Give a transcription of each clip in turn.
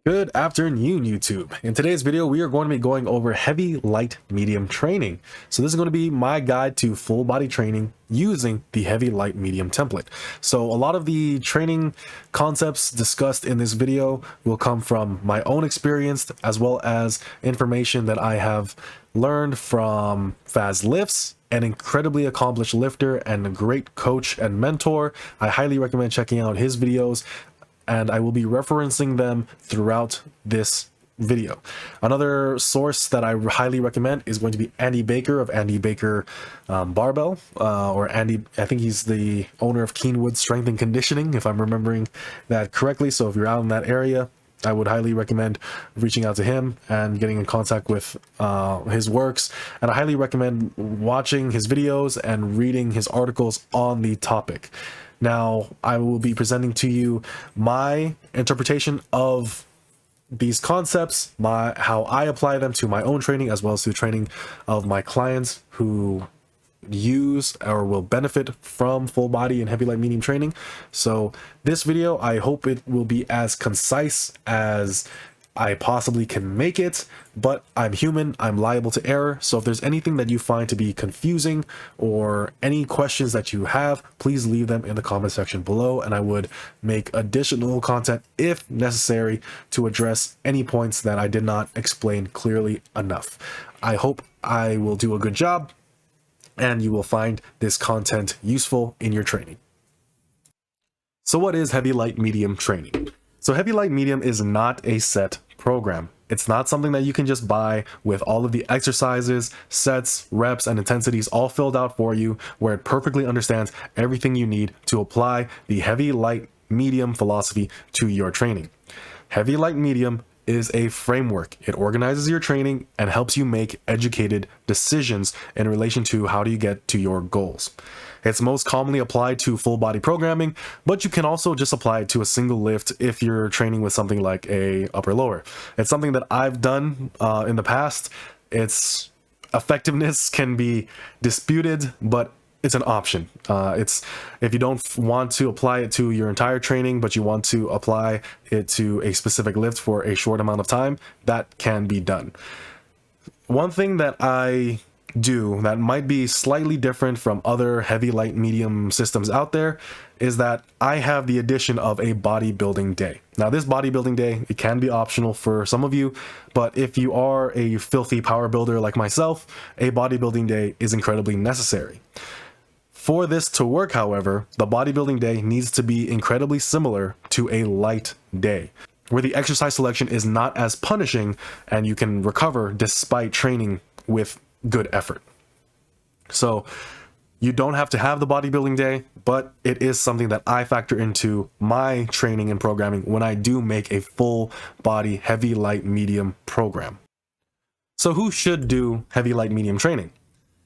Good afternoon, YouTube. In today's video, we are going to be going over heavy, light, medium training. So this is going to be my guide to full body training using the heavy, light, medium template. So a lot of the training concepts discussed in this video will come from my own experience, as well as information that I have learned from Fazlift, an incredibly accomplished lifter and a great coach and mentor. I highly recommend checking out his videos, and I will be referencing them throughout this video. Another source that I highly recommend is going to be Andy Baker of Andy Baker Barbell, or Andy, I think he's the owner of Keenwood Strength and Conditioning, if I'm remembering that correctly. So if you're out in that area, I would highly recommend reaching out to him and getting in contact with his works. And I highly recommend watching his videos and reading his articles on the topic. Now, I will be presenting to you my interpretation of these concepts, how I apply them to my own training, as well as to the training of my clients who use or will benefit from full body and heavy light medium training. So this video, I hope it will be as concise as I possibly can make it, but I'm human, I'm liable to error. So if there's anything that you find to be confusing or any questions that you have, please leave them in the comment section below, and I would make additional content if necessary to address any points that I did not explain clearly enough. I hope I will do a good job and you will find this content useful in your training. So what is heavy light medium training? So heavy light medium is not a set program. It's not something that you can just buy with all of the exercises, sets, reps, and intensities all filled out for you, where it perfectly understands everything you need to apply the heavy light medium philosophy to your training. Heavy light medium is a framework. It organizes your training and helps you make educated decisions in relation to how do you get to your goals. It's most commonly applied to full body programming, but you can also just apply it to a single lift if you're training with something like a upper lower. It's something that I've done in the past. Its effectiveness can be disputed, but it's an option. It's if you don't want to apply it to your entire training, but you want to apply it to a specific lift for a short amount of time, that can be done. One thing that I do that might be slightly different from other heavy light medium systems out there is that I have the addition of a bodybuilding day. Now this bodybuilding day, it can be optional for some of you, but if you are a filthy power builder like myself, a bodybuilding day is incredibly necessary. For this to work, however, the bodybuilding day needs to be incredibly similar to a light day, where the exercise selection is not as punishing and you can recover despite training with good effort. So you don't have to have the bodybuilding day, but it is something that I factor into my training and programming when I do make a full body heavy light medium program. So who should do heavy light medium training?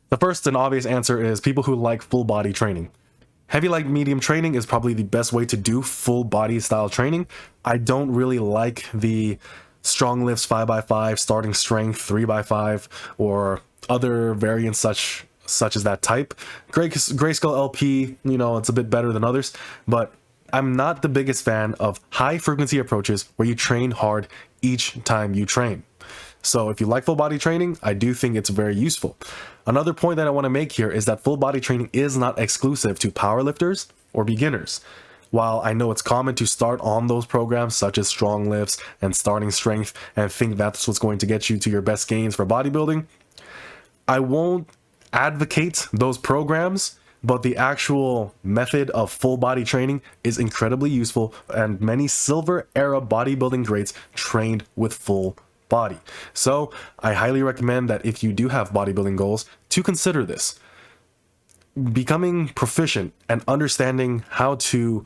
The first and obvious answer is people who like full body training. Heavy light medium training is probably the best way to do full body style training. I don't really like the strong lifts 5x5, starting strength 3x5, or other variants such as that type. Grayscale LP, it's a bit better than others, but I'm not the biggest fan of high frequency approaches where you train hard each time you train. So if you like full body training, I do think it's very useful. Another point that I want to make here is that full body training is not exclusive to powerlifters or beginners. While I know it's common to start on those programs such as strong lifts and starting strength and think that's what's going to get you to your best gains for bodybuilding, I won't advocate those programs, but the actual method of full body training is incredibly useful, and many silver era bodybuilding greats trained with full body. So I highly recommend that if you do have bodybuilding goals, to consider this. Becoming proficient and understanding how to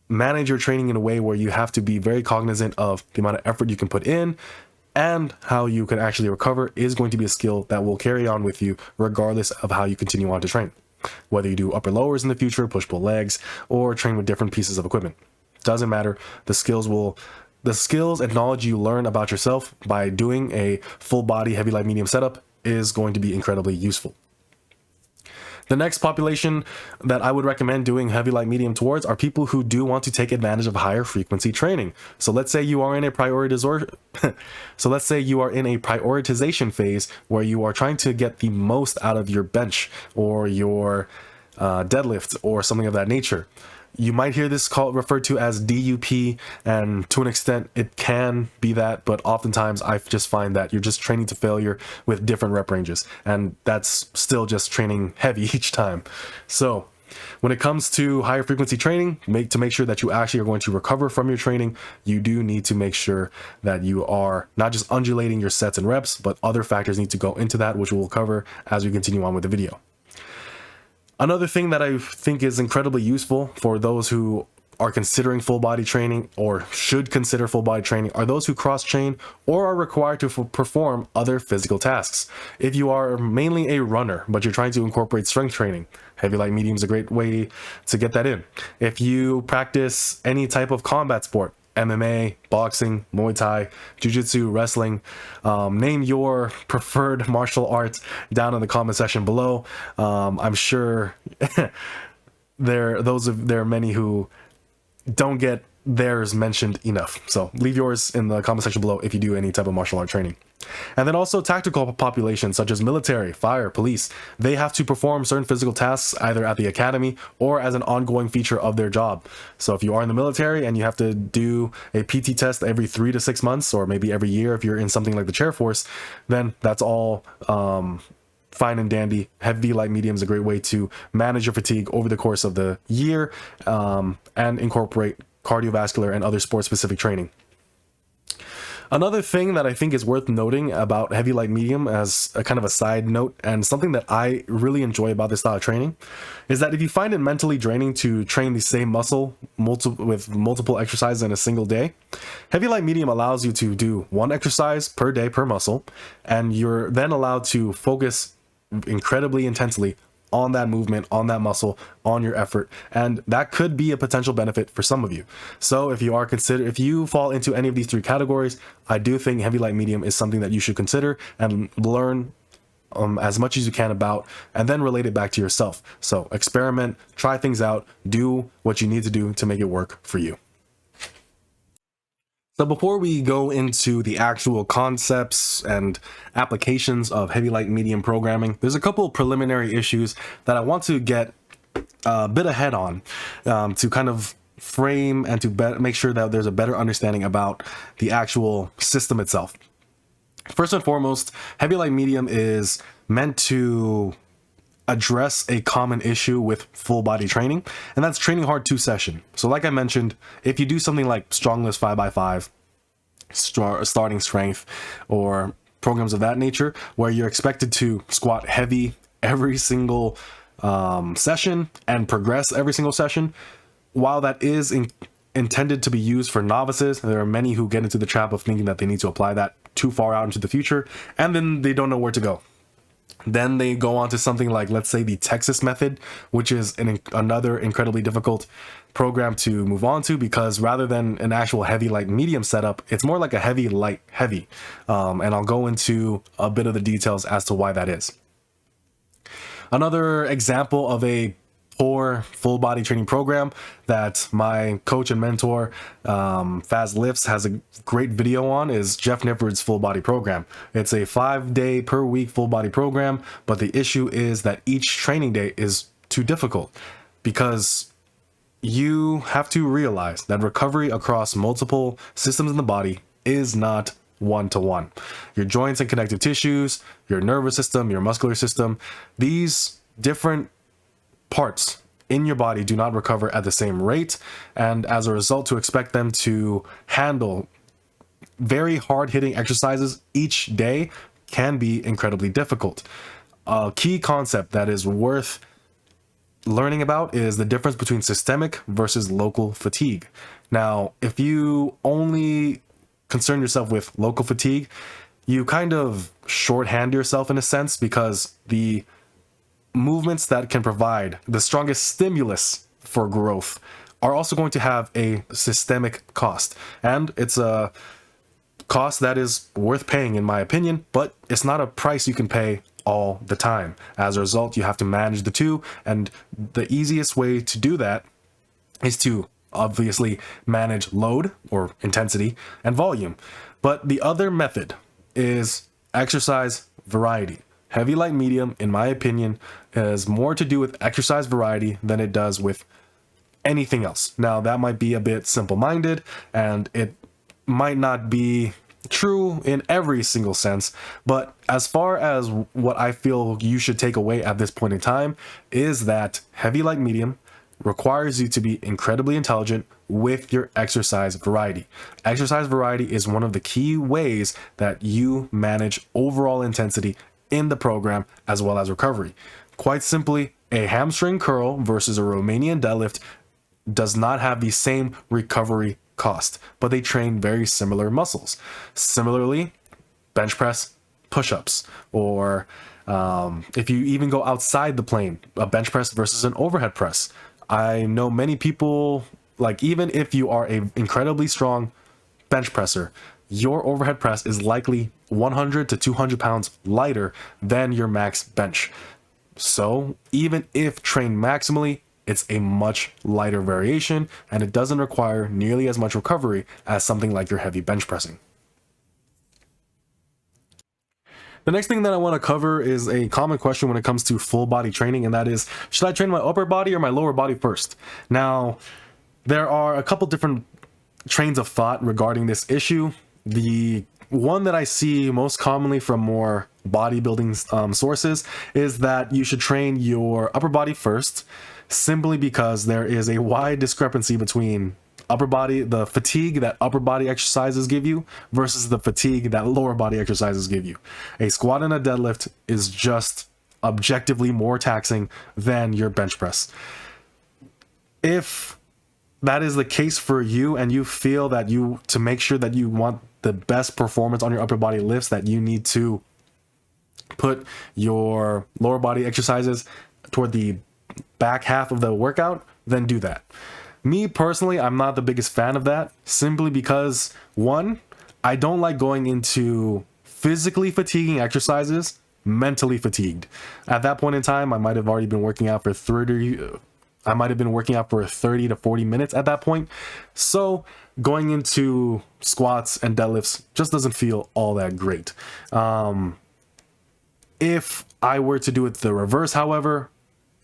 manage your training in a way where you have to be very cognizant of the amount of effort you can put in and how you can actually recover is going to be a skill that will carry on with you regardless of how you continue on to train. Whether you do upper lowers in the future, push-pull legs, or train with different pieces of equipment. Doesn't matter. The skills and knowledge you learn about yourself by doing a full body heavy light medium setup is going to be incredibly useful. The next population that I would recommend doing heavy, light, medium towards are people who do want to take advantage of higher frequency training. So let's say you are in a prioritization phase where you are trying to get the most out of your bench or your deadlift or something of that nature. You might hear this called referred to as DUP, and to an extent it can be that, but oftentimes I just find that you're just training to failure with different rep ranges, and that's still just training heavy each time. So when it comes to higher frequency training, to make sure that you actually are going to recover from your training, you do need to make sure that you are not just undulating your sets and reps, but other factors need to go into that, which we'll cover as we continue on with the video. Another thing that I think is incredibly useful for those who are considering full body training or should consider full body training are those who cross train or are required to perform other physical tasks. If you are mainly a runner, but you're trying to incorporate strength training, heavy, light, medium is a great way to get that in. If you practice any type of combat sport, MMA, boxing, Muay Thai, Jiu-Jitsu, wrestling, name your preferred martial arts down in the comment section below. I'm sure there are many who don't get theirs mentioned enough. So leave yours in the comment section below if you do any type of martial art training. And then also tactical populations such as military, fire, police, they have to perform certain physical tasks either at the academy or as an ongoing feature of their job. So if you are in the military and you have to do a PT test every 3 to 6 months, or maybe every year if you're in something like the Chair Force, then that's all fine and dandy. Heavy, light, medium is a great way to manage your fatigue over the course of the year and incorporate cardiovascular and other sport specific training. Another thing that I think is worth noting about heavy, light, medium as a kind of a side note, and something that I really enjoy about this style of training, is that if you find it mentally draining to train the same muscle with multiple exercises in a single day, heavy, light, medium allows you to do one exercise per day per muscle, and you're then allowed to focus incredibly intensely on that movement, on that muscle, on your effort, and that could be a potential benefit for some of you. So if you fall into any of these three categories, I do think heavy, light, medium is something that you should consider and learn as much as you can about, and then relate it back to yourself. So experiment, try things out, do what you need to do to make it work for you. So before we go into the actual concepts and applications of heavy, light, medium programming, there's a couple preliminary issues that I want to get a bit ahead on to kind of frame and to make sure that there's a better understanding about the actual system itself. First and foremost, heavy, light, medium is meant to address a common issue with full body training, and that's training hard 2 session. So like I mentioned, if you do something like strong lifts 5x5, starting strength, or programs of that nature where you're expected to squat heavy every single session and progress every single session, while that is intended to be used for novices, there are many who get into the trap of thinking that they need to apply that too far out into the future, and then they don't know where to go. Then they go on to something like, let's say, the Texas method, which is another incredibly difficult program to move on to, because rather than an actual heavy, light, medium setup, it's more like a heavy, light, heavy. And I'll go into a bit of the details as to why that is. Another example of a poor full body training program that my coach and mentor Fazlift has a great video on is Jeff Nippard's full body program. It's a 5-day per week full body program, but the issue is that each training day is too difficult because you have to realize that recovery across multiple systems in the body is not one-to-one. Your joints and connective tissues, your nervous system, your muscular system, these different parts in your body do not recover at the same rate, and as a result, to expect them to handle very hard-hitting exercises each day can be incredibly difficult. A key concept that is worth learning about is the difference between systemic versus local fatigue. Now, if you only concern yourself with local fatigue, you kind of shorthand yourself in a sense, because the movements that can provide the strongest stimulus for growth are also going to have a systemic cost, and it's a cost that is worth paying in my opinion, but it's not a price you can pay all the time. As a result, you have to manage the two, and the easiest way to do that is to obviously manage load or intensity and volume. But the other method is exercise variety. Heavy, light, medium, in my opinion, has more to do with exercise variety than it does with anything else. Now, that might be a bit simple-minded, and it might not be true in every single sense, but as far as what I feel you should take away at this point in time is that heavy, light, medium requires you to be incredibly intelligent with your exercise variety. Exercise variety is one of the key ways that you manage overall intensity in the program as well as recovery. Quite simply, a hamstring curl versus a Romanian deadlift does not have the same recovery cost, but they train very similar muscles. Similarly, bench press, push-ups, or if you even go outside the plane, a bench press versus an overhead press. I know many people, like, even if you are an incredibly strong bench presser, your overhead press is likely 100 to 200 pounds lighter than your max bench. So even if trained maximally, it's a much lighter variation, and it doesn't require nearly as much recovery as something like your heavy bench pressing. The next thing that I want to cover is a common question when it comes to full body training, and that is, should I train my upper body or my lower body first? Now, there are a couple different trains of thought regarding this issue. The one that I see most commonly from more bodybuilding sources is that you should train your upper body first, simply because there is a wide discrepancy between upper body, the fatigue that upper body exercises give you versus the fatigue that lower body exercises give you. A squat and a deadlift is just objectively more taxing than your bench press. If that is the case for you, and you feel that to make sure that you want the best performance on your upper body lifts, that you need to put your lower body exercises toward the back half of the workout, then do that. Me personally, I'm not the biggest fan of that, simply because, one, I don't like going into physically fatiguing exercises mentally fatigued. At that point in time, I might have already been working out for 30 to 40 minutes at that point. So going into squats and deadlifts just doesn't feel all that great. If I were to do it the reverse, however,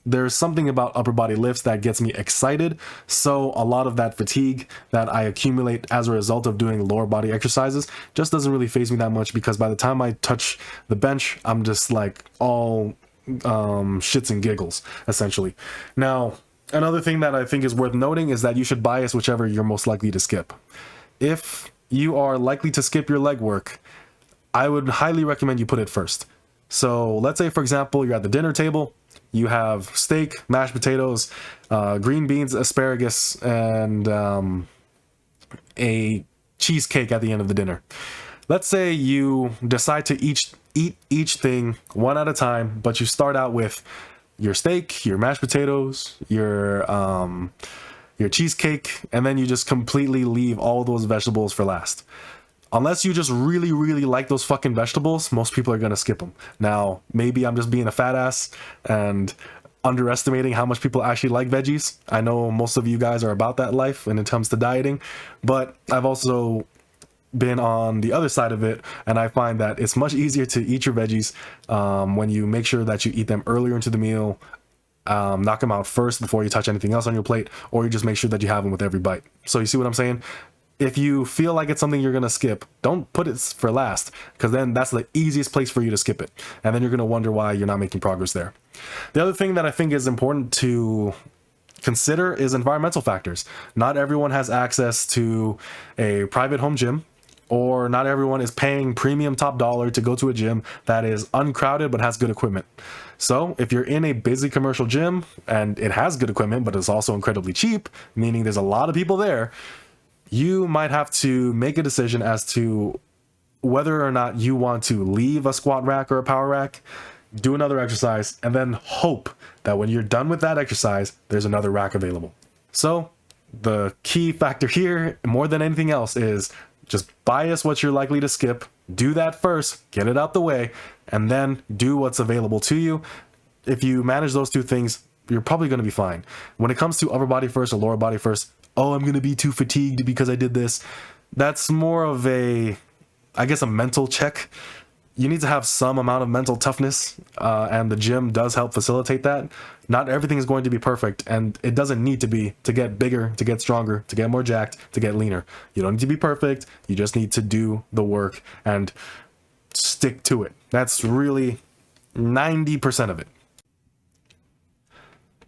there's something about upper body lifts that gets me excited. So a lot of that fatigue that I accumulate as a result of doing lower body exercises just doesn't really faze me that much, because by the time I touch the bench, I'm just like all shits and giggles, essentially. Now, another thing that I think is worth noting is that you should bias whichever you're most likely to skip. If you are likely to skip your leg work, I would highly recommend you put it first. So let's say, for example, you're at the dinner table, you have steak, mashed potatoes, green beans, asparagus, and a cheesecake at the end of the dinner. Let's say you decide to eat each thing one at a time, but you start out with your steak, your mashed potatoes, your cheesecake, and then you just completely leave all those vegetables for last. Unless you just really, really like those fucking vegetables, most people are going to skip them. Now, maybe I'm just being a fat ass and underestimating how much people actually like veggies. I know most of you guys are about that life when it comes to dieting, but I've also been on the other side of it, and I find that it's much easier to eat your veggies when you make sure that you eat them earlier into the meal, knock them out first before you touch anything else on your plate, or you just make sure that you have them with every bite. So you see what I'm saying? If you feel like it's something you're going to skip, don't put it for last, because then that's the easiest place for you to skip it. And then you're going to wonder why you're not making progress there. The other thing that I think is important to consider is environmental factors. Not everyone has access to a private home gym, or not everyone is paying premium top dollar to go to a gym that is uncrowded but has good equipment. So if you're in a busy commercial gym and it has good equipment, but it's also incredibly cheap, meaning there's a lot of people there, you might have to make a decision as to whether or not you want to leave a squat rack or a power rack, do another exercise, and then hope that when you're done with that exercise, there's another rack available. So the key factor here, more than anything else, is just bias what you're likely to skip do that first, get it out the way, and then do what's available to you. If you manage those two things, you're probably going to be fine. When it comes to upper body first or lower body first, oh, I'm going to be too fatigued because I did this. That's more of a, I guess, a mental check. You need to have some amount of mental toughness, and the gym does help facilitate that. Not everything is going to be perfect, and it doesn't need to be to get bigger, to get stronger, to get more jacked, to get leaner. You don't need to be perfect. You just need to do the work and stick to it. That's really 90% of it.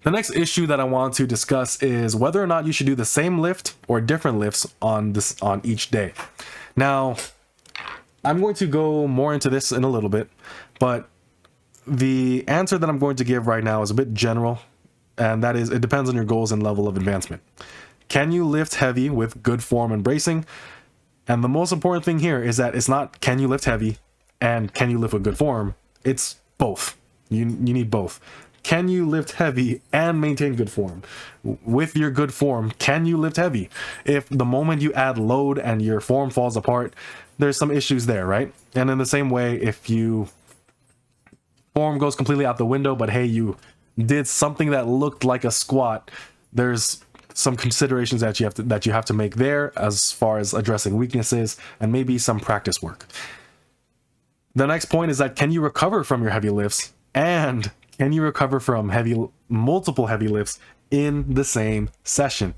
The next issue that I want to discuss is whether or not you should do the same lift or different lifts on each day. Now, I'm going to go more into this in a little bit, but the answer that I'm going to give right now is a bit general, and that is it depends on your goals and level of advancement. Can you lift heavy with good form and bracing? And the most important thing here is that it's not can you lift heavy and can you lift with good form? It's both. You need both. Can you lift heavy and maintain good form? With your good form, can you lift heavy? If the moment you add load and your form falls apart, there's some issues there, right? And in the same way, if you form goes completely out the window, but hey, you did something that looked like a squat, there's some considerations that you have to make there as far as addressing weaknesses and maybe some practice work. The next point is that can you recover from your heavy lifts, and can you recover from multiple heavy lifts in the same session?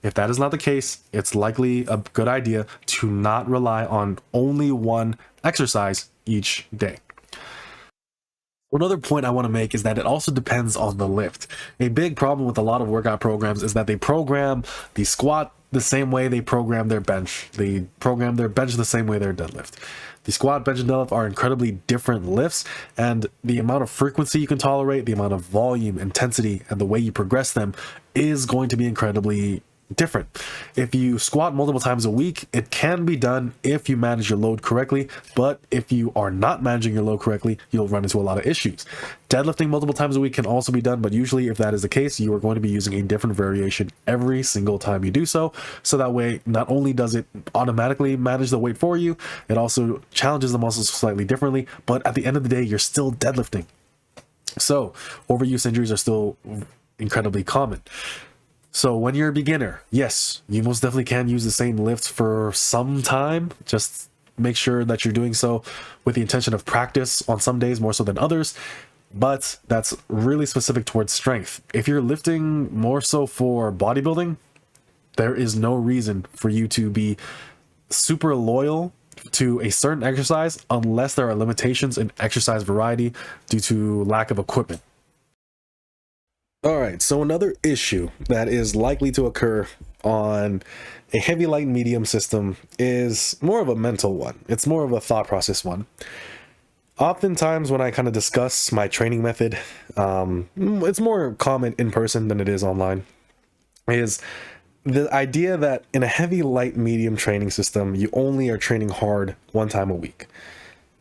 If that is not the case, it's likely a good idea to not rely on only one exercise each day. Another point I want to make is that it also depends on the lift. A big problem with a lot of workout programs is that they program the squat the same way they program their bench. They program their bench the same way their deadlift. The squat, bench, and deadlift are incredibly different lifts, and the amount of frequency you can tolerate, the amount of volume, intensity, and the way you progress them is going to be incredibly different. If you squat multiple times a week, it can be done if you manage your load correctly, but if you are not managing your load correctly, you'll run into a lot of issues. Deadlifting multiple times a week can also be done, but usually if that is the case, you are going to be using a different variation every single time you do so. So that way, not only does it automatically manage the weight for you, it also challenges the muscles slightly differently, but at the end of the day, you're still deadlifting. So overuse injuries are still incredibly common. So when you're a beginner, yes, you most definitely can use the same lifts for some time. Just make sure that you're doing so with the intention of practice on some days more so than others. But that's really specific towards strength. If you're lifting more so for bodybuilding, there is no reason for you to be super loyal to a certain exercise unless there are limitations in exercise variety due to lack of equipment. All right, so another issue that is likely to occur on a heavy, light, and medium system is more of a mental one. It's more of a thought process one. Oftentimes when I kind of discuss my training method, it's more common in person than it is online, is the idea that in a heavy, light, medium training system, you only are training hard one time a week.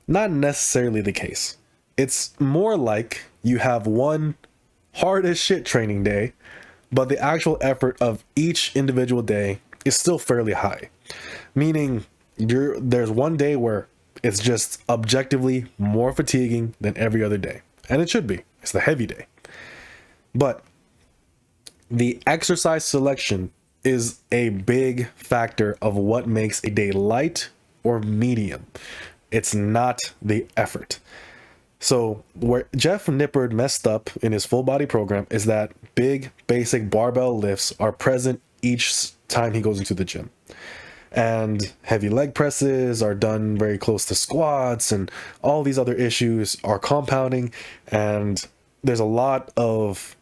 Not necessarily the case. It's more like you have one hard as shit training day, but the actual effort of each individual day is still fairly high. Meaning there's one day where it's just objectively more fatiguing than every other day. And it should be. It's the heavy day. But the exercise selection is a big factor of what makes a day light or medium. It's not the effort. So where Jeff Nippard messed up in his full body program is that big basic barbell lifts are present each time he goes into the gym. And heavy leg presses are done very close to squats, and all these other issues are compounding, and there's a lot of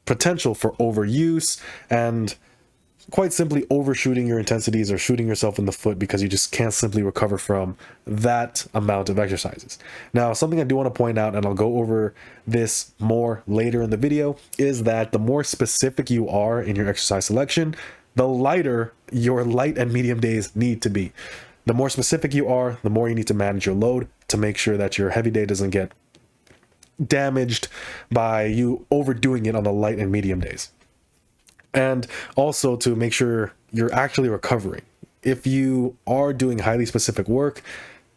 potential for overuse and quite simply overshooting your intensities or shooting yourself in the foot because you just can't simply recover from that amount of exercises. Now, something I do want to point out, and I'll go over this more later in the video, is that the more specific you are in your exercise selection, the lighter your light and medium days need to be. The more specific you are, the more you need to manage your load to make sure that your heavy day doesn't get damaged by you overdoing it on the light and medium days. And also to make sure you're actually recovering. If you are doing highly specific work,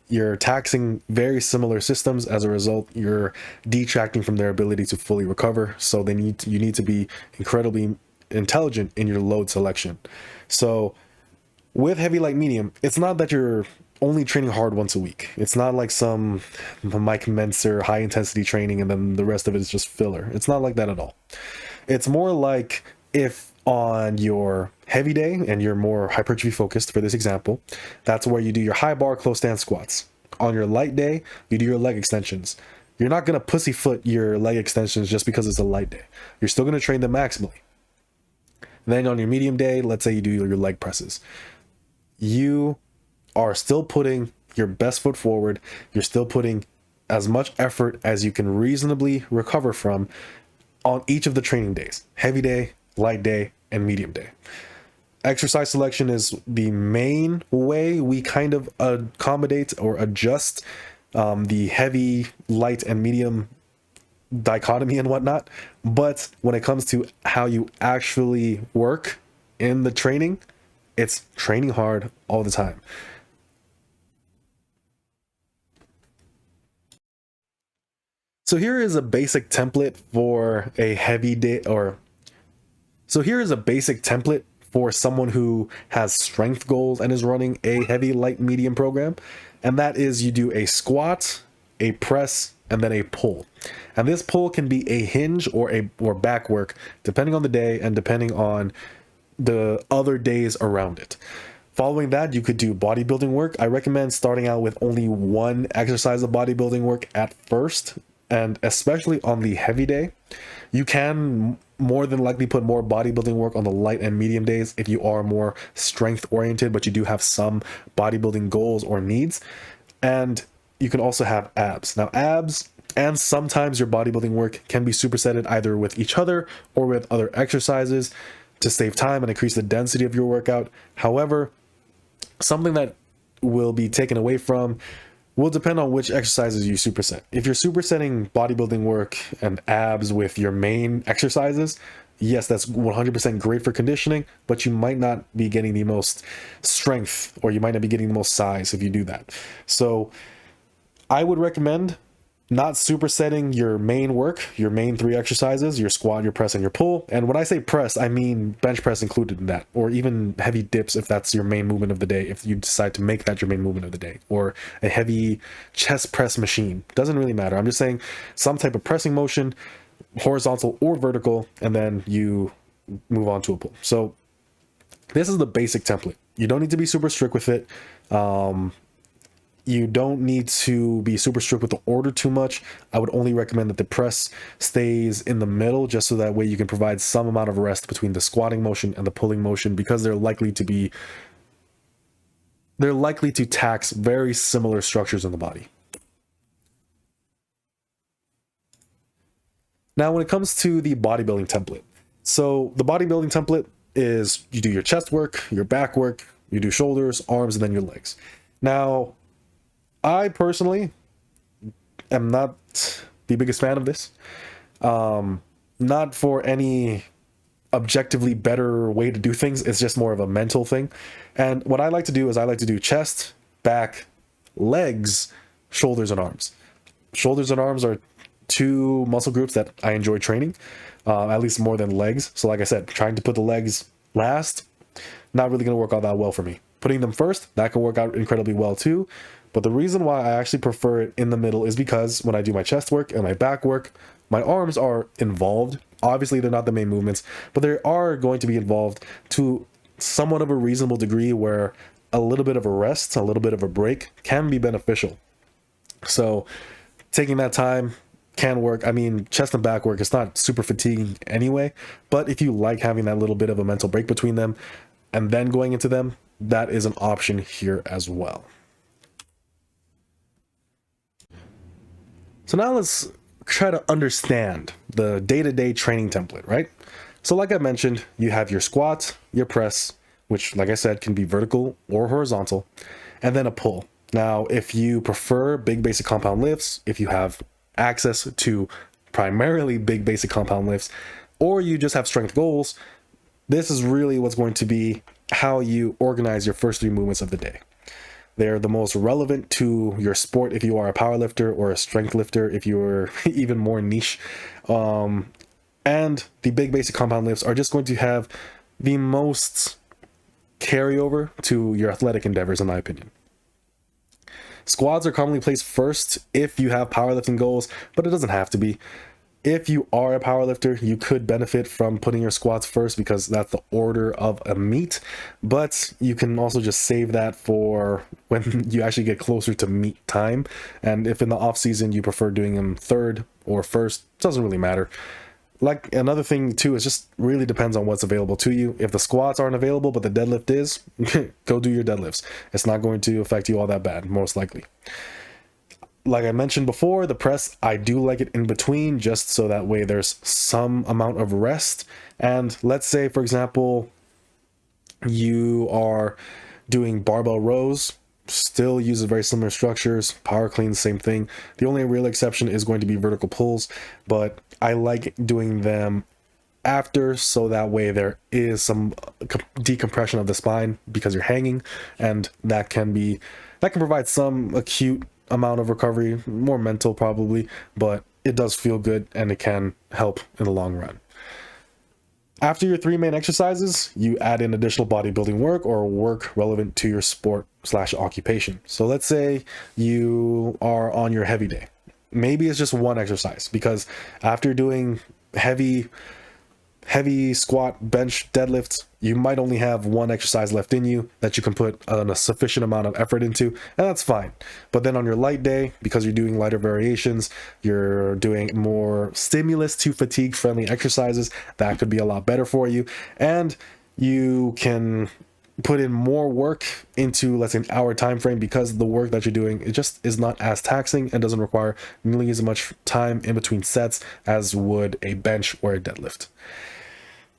you're taxing very similar systems. As a result, you're detracting from their ability to fully recover. So you need to be incredibly intelligent in your load selection. So with heavy, light, medium, it's not that you're only training hard once a week. It's not like some Mike Menser high intensity training and then the rest of it is just filler. It's not like that at all. It's more like if on your heavy day and you're more hypertrophy focused, for this example, that's where you do your high bar close stance squats. On your light day, you do your leg extensions. You're not going to pussyfoot your leg extensions just because it's a light day. You're still going to train them maximally. Then on your medium day, let's say you do your leg presses. You are still putting your best foot forward. You're still putting as much effort as you can reasonably recover from on each of the training days: heavy day, light day, and medium day. Exercise selection is the main way we kind of accommodate or adjust the heavy, light, and medium dichotomy and whatnot. But when it comes to how you actually work in the training, it's training hard all the time. So here is a basic template for a heavy day, so here is a basic template for someone who has strength goals and is running a heavy, light, medium program. And that is, you do a squat, a press, and then a pull. And this pull can be a hinge or back work, depending on the day and depending on the other days around it. Following that, you could do bodybuilding work. I recommend starting out with only one exercise of bodybuilding work at first, and especially on the heavy day. You can more than likely put more bodybuilding work on the light and medium days if you are more strength oriented, but you do have some bodybuilding goals or needs. And you can also have abs. Now, abs and sometimes your bodybuilding work can be supersetted either with each other or with other exercises to save time and increase the density of your workout. However, something that will be taken away from will depend on which exercises you superset. If you're supersetting bodybuilding work and abs with your main exercises, yes, that's 100% great for conditioning, but you might not be getting the most strength, or you might not be getting the most size if you do that. So I would recommend not supersetting your main work, your main three exercises: your squat, your press, and your pull. And when I say press, I mean bench press included in that, or even heavy dips if that's your main movement of the day, if you decide to make that your main movement of the day, or a heavy chest press machine. Doesn't really matter. I'm just saying some type of pressing motion, horizontal or vertical, and then you move on to a pull. So this is the basic template. You don't need to be super strict with it. You don't need to be super strict with the order too much. I would only recommend that the press stays in the middle, just so that way you can provide some amount of rest between the squatting motion and the pulling motion, because they're likely to tax very similar structures in the body. Now, when it comes to the bodybuilding template, so the bodybuilding template is you do your chest work, your back work, you do shoulders, arms, and then your legs. Now, I personally am not the biggest fan of this. Not for any objectively better way to do things. It's just more of a mental thing. And what I like to do is I like to do chest, back, legs, shoulders, and arms. Shoulders and arms are two muscle groups that I enjoy training, at least more than legs. So like I said, trying to put the legs last, not really going to work out that well for me. Putting them first, that can work out incredibly well too. But the reason why I actually prefer it in the middle is because when I do my chest work and my back work, my arms are involved. Obviously, they're not the main movements, but they are going to be involved to somewhat of a reasonable degree, where a little bit of a rest, a little bit of a break can be beneficial. So taking that time can work. I mean, chest and back work is not super fatiguing anyway, but if you like having that little bit of a mental break between them and then going into them, that is an option here as well. So now let's try to understand the day-to-day training template, right? So like I mentioned, you have your squat, your press, which like I said, can be vertical or horizontal, and then a pull. Now, if you prefer big basic compound lifts, if you have access to primarily big basic compound lifts, or you just have strength goals, this is really what's going to be how you organize your first three movements of the day. They're the most relevant to your sport if you are a power lifter, or a strength lifter if you're even more niche. And the big basic compound lifts are just going to have the most carryover to your athletic endeavors, in my opinion. Squats are commonly placed first if you have powerlifting goals, but it doesn't have to be. If you are a powerlifter, you could benefit from putting your squats first because that's the order of a meet, but you can also just save that for when you actually get closer to meet time. And if in the off season you prefer doing them third or first, it doesn't really matter. Like, another thing too, is just really depends on what's available to you. If the squats aren't available but the deadlift is, go do your deadlifts. It's not going to affect you all that bad, most likely. Like I mentioned before, the press, I do like it in between, just so that way there's some amount of rest. And let's say, for example, you are doing barbell rows, still uses very similar structures. Power clean, same thing. The only real exception is going to be vertical pulls, but I like doing them after, so that way there is some decompression of the spine because you're hanging, and that can provide some acute amount of recovery, more mental probably, but it does feel good and it can help in the long run. After your 3 main exercises, you add in additional bodybuilding work or work relevant to your sport / occupation. So let's say you are on your heavy day. Maybe it's just one exercise, because after doing heavy squat, bench, deadlifts, you might only have one exercise left in you that you can put a sufficient amount of effort into, and that's fine. But then on your light day, because you're doing lighter variations, you're doing more stimulus to fatigue friendly exercises, that could be a lot better for you, and you can put in more work into, let's say, an hour time frame, because the work that you're doing, it just is not as taxing and doesn't require nearly as much time in between sets as would a bench or a deadlift.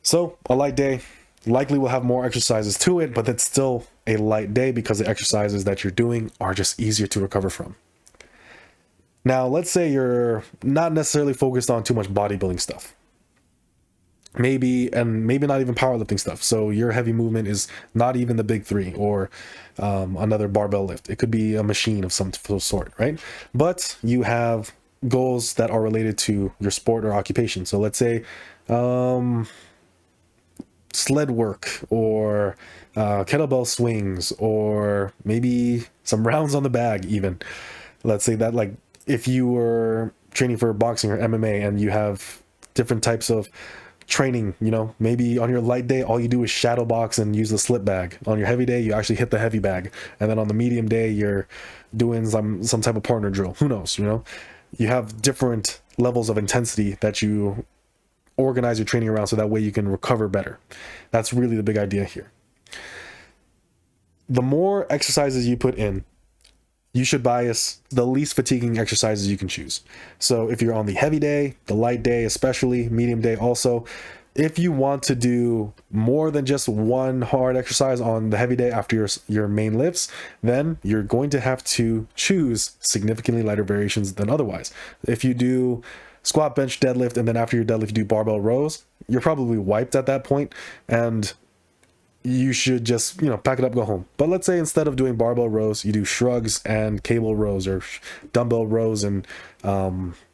So a light day likely will have more exercises to it, but it's still a light day because the exercises that you're doing are just easier to recover from. Now, let's say you're not necessarily focused on too much bodybuilding stuff. Maybe not even powerlifting stuff. So your heavy movement is not even the big 3 or another barbell lift. It could be a machine of some sort, right? But you have goals that are related to your sport or occupation. So let's say sled work, or kettlebell swings, or maybe some rounds on the bag even. Let's say that, like, if you were training for boxing or MMA and you have different types of training, maybe on your light day all you do is shadow box and use the slip bag. On your heavy day you actually hit the heavy bag, and then on the medium day you're doing some type of partner drill. Who knows? You have different levels of intensity that you organize your training around, so that way you can recover better. That's really the big idea here. The more exercises you put in, you should bias the least fatiguing exercises you can choose. So if you're on the heavy day, the light day especially, medium day also, if you want to do more than just one hard exercise on the heavy day after your main lifts, then you're going to have to choose significantly lighter variations than otherwise. If you do squat, bench, deadlift, and then after your deadlift you do barbell rows, you're probably wiped at that point, and you should just, pack it up, go home. But let's say instead of doing barbell rows, you do shrugs and cable rows, or dumbbell rows and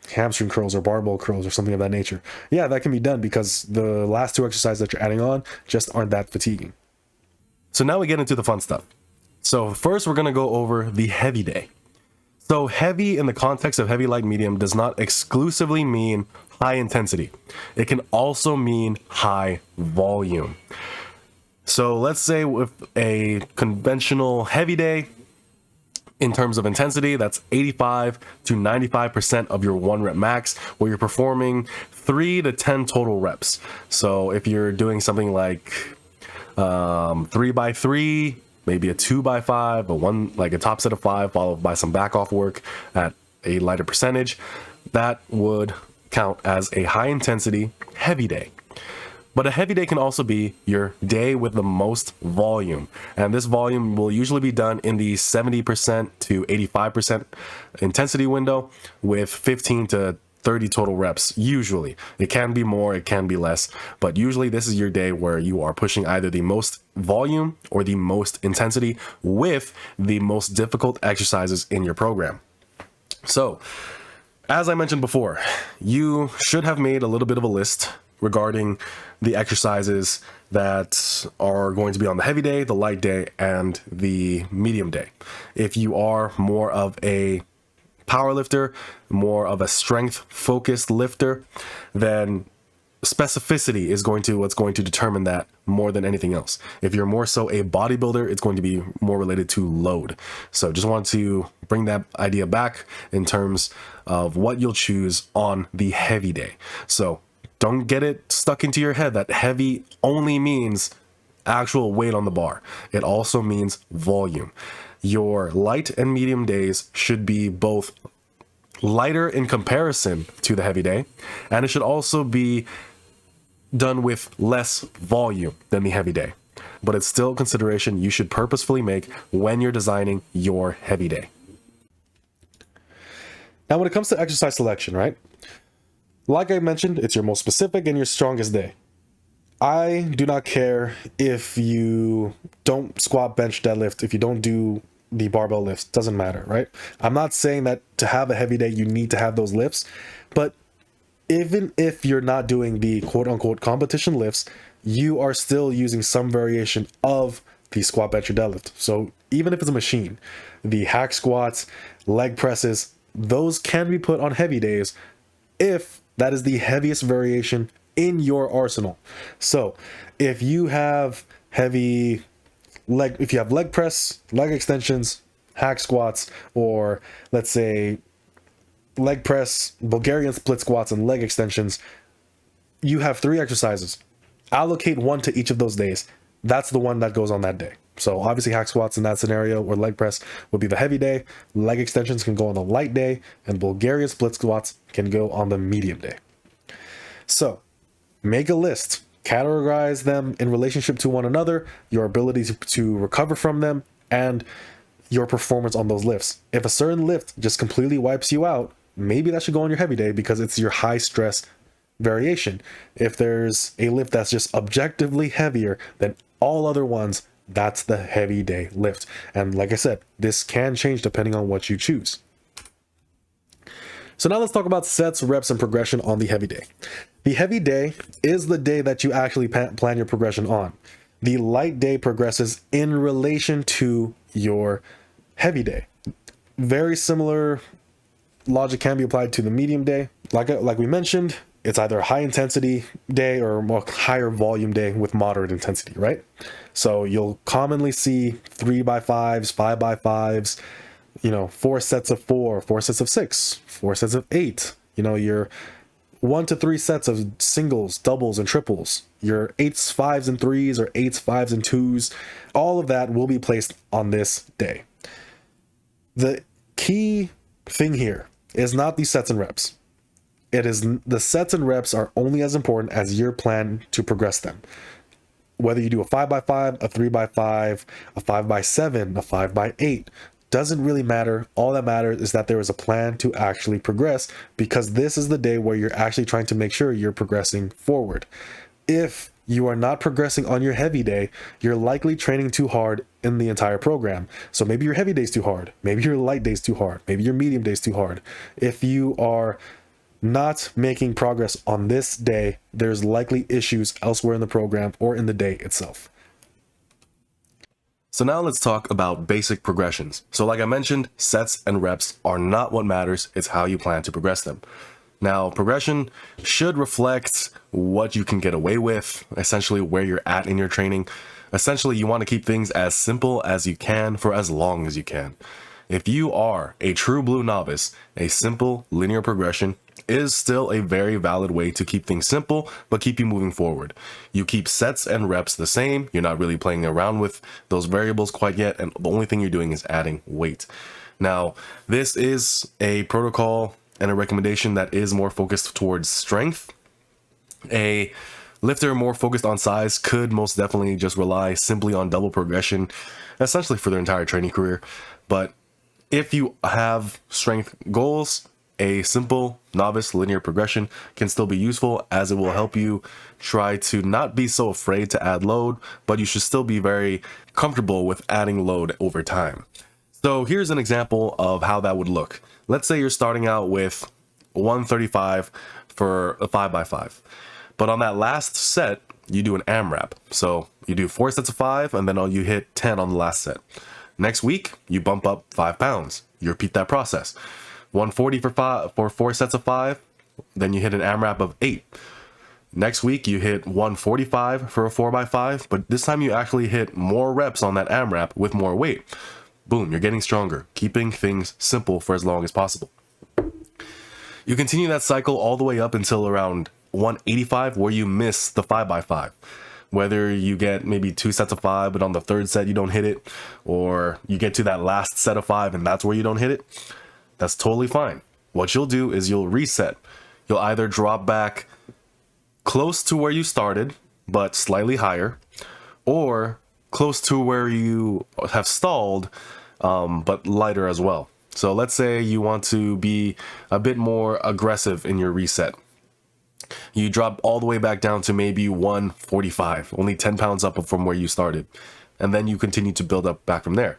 hamstring curls or barbell curls or something of that nature. Yeah, that can be done, because the last 2 exercises that you're adding on just aren't that fatiguing. So now we get into the fun stuff. So first we're going to go over the heavy day. So heavy in the context of heavy, light, medium does not exclusively mean high intensity. It can also mean high volume. So let's say with a conventional heavy day, in terms of intensity, that's 85 to 95% of your 1 rep max, where you're performing 3 to 10 total reps. So if you're doing something like 3x3, maybe a 2x5, like a top set of 5 followed by some back off work at a lighter percentage, that would count as a high intensity heavy day. But a heavy day can also be your day with the most volume, and this volume will usually be done in the 70% to 85% intensity window with 15 to 30 total reps. Usually it can be more, it can be less, but usually this is your day where you are pushing either the most volume or the most intensity with the most difficult exercises in your program. So, as I mentioned before, you should have made a little bit of a list regarding the exercises that are going to be on the heavy day, the light day, and the medium day. If you are more of a power lifter, more of a strength focused lifter, then specificity is what's going to determine that more than anything else. If you're more so a bodybuilder, it's going to be more related to load. So just want to bring that idea back in terms of what you'll choose on the heavy day. So don't get it stuck into your head that heavy only means actual weight on the bar. It also means volume. Your light and medium days should be both lighter in comparison to the heavy day, and it should also be done with less volume than the heavy day. But it's still a consideration you should purposefully make when you're designing your heavy day. Now, when it comes to exercise selection, right? Like I mentioned, it's your most specific and your strongest day. I do not care if you don't squat, bench, deadlift, if you don't do the barbell lifts, doesn't matter, right? I'm not saying that to have a heavy day, you need to have those lifts, but even if you're not doing the quote unquote competition lifts, you are still using some variation of the squat, bench, or deadlift. So even if it's a machine, the hack squats, leg presses, those can be put on heavy days if that is the heaviest variation in your arsenal. So if you have if you have leg press, leg extensions, hack squats, or let's say leg press, Bulgarian split squats, and leg extensions, you have 3 exercises. Allocate one to each of those days. That's the one that goes on that day. So obviously hack squats in that scenario, or leg press would be the heavy day, leg extensions can go on the light day, and Bulgarian split squats can go on the medium day. So make a list, categorize them in relationship to one another, your ability to recover from them, and your performance on those lifts. If a certain lift just completely wipes you out, maybe that should go on your heavy day because it's your high stress variation. If there's a lift that's just objectively heavier than all other ones, that's the heavy day lift. And like I said, this can change depending on what you choose. So now let's talk about sets, reps, and progression on the heavy day. The heavy day is the day that you actually plan your progression on. The light day progresses in relation to your heavy day. Very similar logic can be applied to the medium day. Like we mentioned, it's either a high intensity day or a more higher volume day with moderate intensity, right? So you'll commonly see 3x5s, 5x5s, 4 sets of 4, 4 sets of 6, 4 sets of 8, your 1 to 3 sets of singles, doubles, and triples, your 8s, 5s, and 3s, or 8s, 5s, and 2s. All of that will be placed on this day. The key thing here is not the sets and reps. It is the sets and reps are only as important as your plan to progress them. Whether you do a 5x5, a 3x5, a 5x7, a 5x8, doesn't really matter. All that matters is that there is a plan to actually progress, because this is the day where you're actually trying to make sure you're progressing forward. If you are not progressing on your heavy day, you're likely training too hard in the entire program. So maybe your heavy day's too hard, maybe your light day's too hard, maybe your medium day's too hard. If you are not making progress on this day, there's likely issues elsewhere in the program or in the day itself. So now let's talk about basic progressions. So like I mentioned, sets and reps are not what matters, it's how you plan to progress them. Now, progression should reflect what you can get away with, essentially where you're at in your training. Essentially, you want to keep things as simple as you can for as long as you can. If you are a true blue novice, a simple linear progression is still a very valid way to keep things simple, but keep you moving forward. You keep sets and reps the same. You're not really playing around with those variables quite yet, and the only thing you're doing is adding weight. Now, this is a protocol and a recommendation that is more focused towards strength. A lifter more focused on size could most definitely just rely simply on double progression, essentially for their entire training career. But if you have strength goals, a simple novice linear progression can still be useful, as it will help you try to not be so afraid to add load, but you should still be very comfortable with adding load over time. So here's an example of how that would look. Let's say you're starting out with 135 for a 5x5, but on that last set you do an AMRAP. So you do 4 sets of 5, and then you hit 10 on the last set. Next week you bump up 5 pounds. You repeat that process. 140 for 4 sets of 5, then you hit an AMRAP of 8. Next week you hit 145 for a 4x5, but this time you actually hit more reps on that AMRAP with more weight. Boom, you're getting stronger, keeping things simple for as long as possible. You continue that cycle all the way up until around 185, where you miss the 5x5. Whether you get maybe 2 sets of 5, but on the 3rd set you don't hit it, or you get to that last set of 5 and that's where you don't hit it, that's totally fine. What you'll do is you'll reset. You'll either drop back close to where you started, but slightly higher, or close to where you have stalled, but lighter as well. So let's say you want to be a bit more aggressive in your reset. You drop all the way back down to maybe 145, only 10 pounds up from where you started. And then you continue to build up back from there.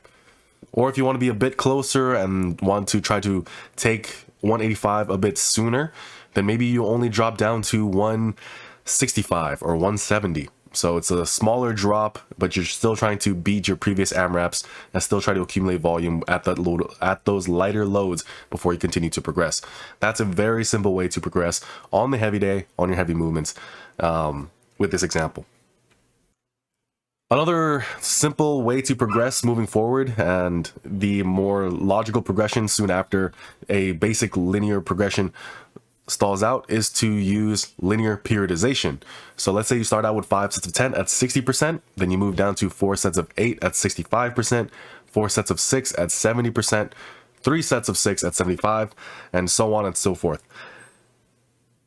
Or if you want to be a bit closer and want to try to take 185 a bit sooner, then maybe you only drop down to 165 or 170. So it's a smaller drop, but you're still trying to beat your previous AMRAPs and still try to accumulate volume at that load, at those lighter loads before you continue to progress. That's a very simple way to progress on the heavy day, on your heavy movements, with this example. Another simple way to progress moving forward, and the more logical progression soon after a basic linear progression stalls out, is to use linear periodization. So let's say you start out with 5 sets of 10 at 60%, then you move down to 4 sets of 8 at 65%, 4 sets of 6 at 70%, 3 sets of 6 at 75%, and so on and so forth.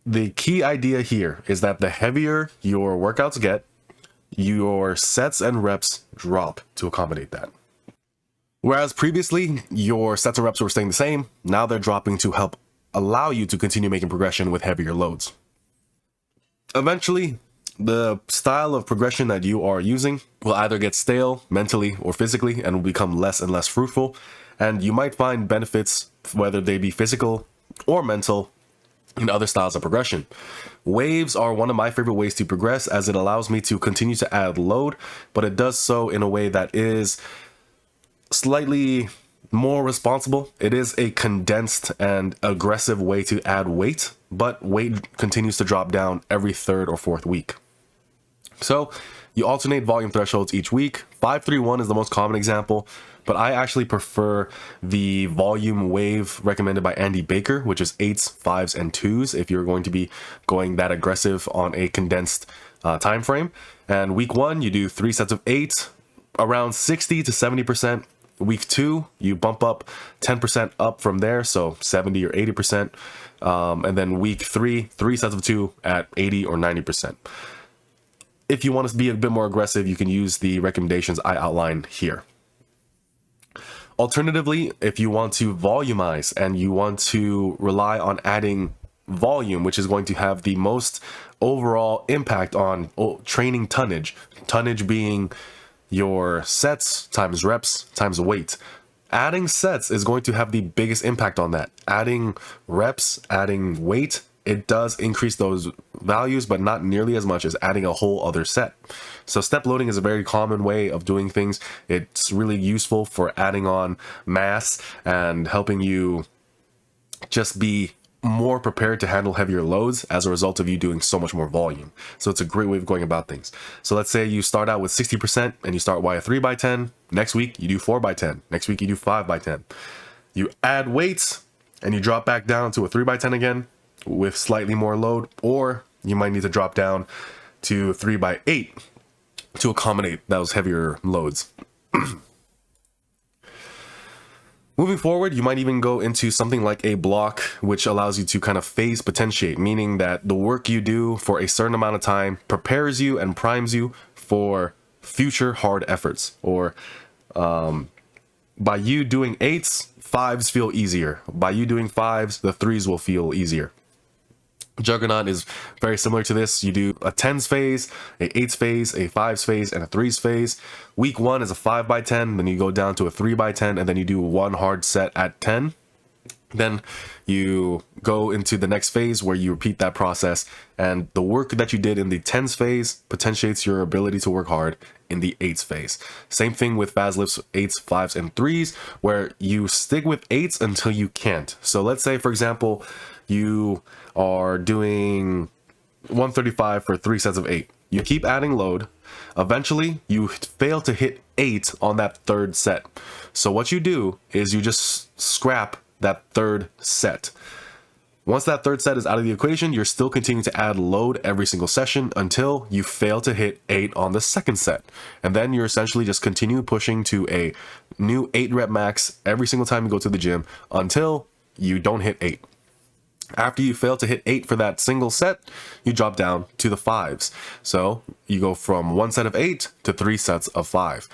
The key idea here is that the heavier your workouts get, your sets and reps drop to accommodate that. Whereas previously your sets and reps were staying the same, now they're dropping to help allow you to continue making progression with heavier loads. Eventually, the style of progression that you are using will either get stale mentally or physically and will become less and less fruitful, and you might find benefits, whether they be physical or mental, in other styles of progression. Waves are one of my favorite ways to progress, as it allows me to continue to add load, but it does so in a way that is slightly more responsible. It is a condensed and aggressive way to add weight, but weight continues to drop down every 3rd or 4th week. So you alternate volume thresholds each week. 5-3-1 is the most common example, but I actually prefer the volume wave recommended by Andy Baker, which is 8s, 5s, and 2s if you're going to be going that aggressive on a condensed time frame. And week 1, you do 3 sets of 8, around 60 to 70%. Week 2, you bump up 10% up from there, so 70 or 80%. And then week 3, 3 sets of 2 at 80 or 90%. If you want to be a bit more aggressive, you can use the recommendations I outlined here. Alternatively, if you want to volumize and you want to rely on adding volume, which is going to have the most overall impact on training tonnage being your sets times reps times weight. Adding sets is going to have the biggest impact on that. Adding reps, adding weight, it does increase those values, but not nearly as much as adding a whole other set. So step loading is a very common way of doing things. It's really useful for adding on mass and helping you just be more prepared to handle heavier loads as a result of you doing so much more volume. So it's a great way of going about things. So let's say you start out with 60% and you start a 3x10. Next week you do 4x10. Next week you do 5x10. You add weights and you drop back down to a 3x10 again with slightly more load, or you might need to drop down to 3x8 to accommodate those heavier loads. Moving forward, you might even go into something like a block, which allows you to kind of phase potentiate, meaning that the work you do for a certain amount of time prepares you and primes you for future hard efforts. Or by you doing 8s, fives feel easier. By you doing fives, the threes will feel easier. Juggernaut is very similar to this. You do a 10s phase, a 8s phase, a 5s phase, and a 3s phase. Week 1 is a 5x10, then you go down to a 3x10, and then you do one hard set at 10. Then you go into the next phase where you repeat that process, and the work that you did in the 10s phase potentiates your ability to work hard in the 8s phase. Same thing with Fazlifts, 8s, 5s, and 3s, where you stick with 8s until you can't. So let's say, for example, you are doing 135 for 3 sets of 8. You keep adding load. Eventually, you fail to hit 8 on that third set. So what you do is you just scrap that third set. Once that third set is out of the equation, you're still continuing to add load every single session until you fail to hit 8 on the second set. And then you're essentially just continue pushing to a new 8 rep max every single time you go to the gym until you don't hit 8. After you fail to hit 8 for that single set, you drop down to the 5s. So you go from 1 set of 8 to 3 sets of 5.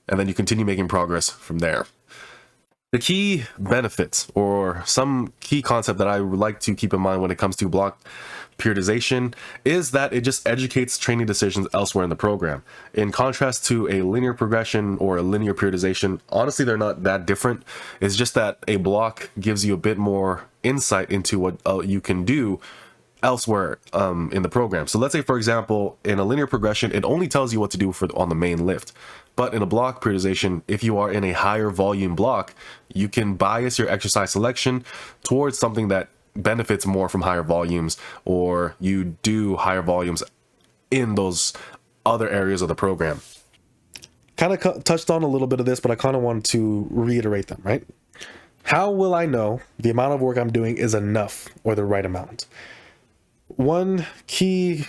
And then you continue making progress from there. The key benefits, or some key concept that I would like to keep in mind when it comes to block periodization, is that it just educates training decisions elsewhere in the program. In contrast to a linear progression or a linear periodization, honestly, they're not that different. It's just that a block gives you a bit more insight into what you can do elsewhere in the program. So let's say, for example, in a linear progression, it only tells you what to do on the main lift. But in a block periodization, if you are in a higher volume block, you can bias your exercise selection towards something that benefits more from higher volumes, or you do higher volumes in those other areas of the program. Kind of touched on a little bit of this, but I kind of want to reiterate them, right? How will I know the amount of work I'm doing is enough or the right amount? One key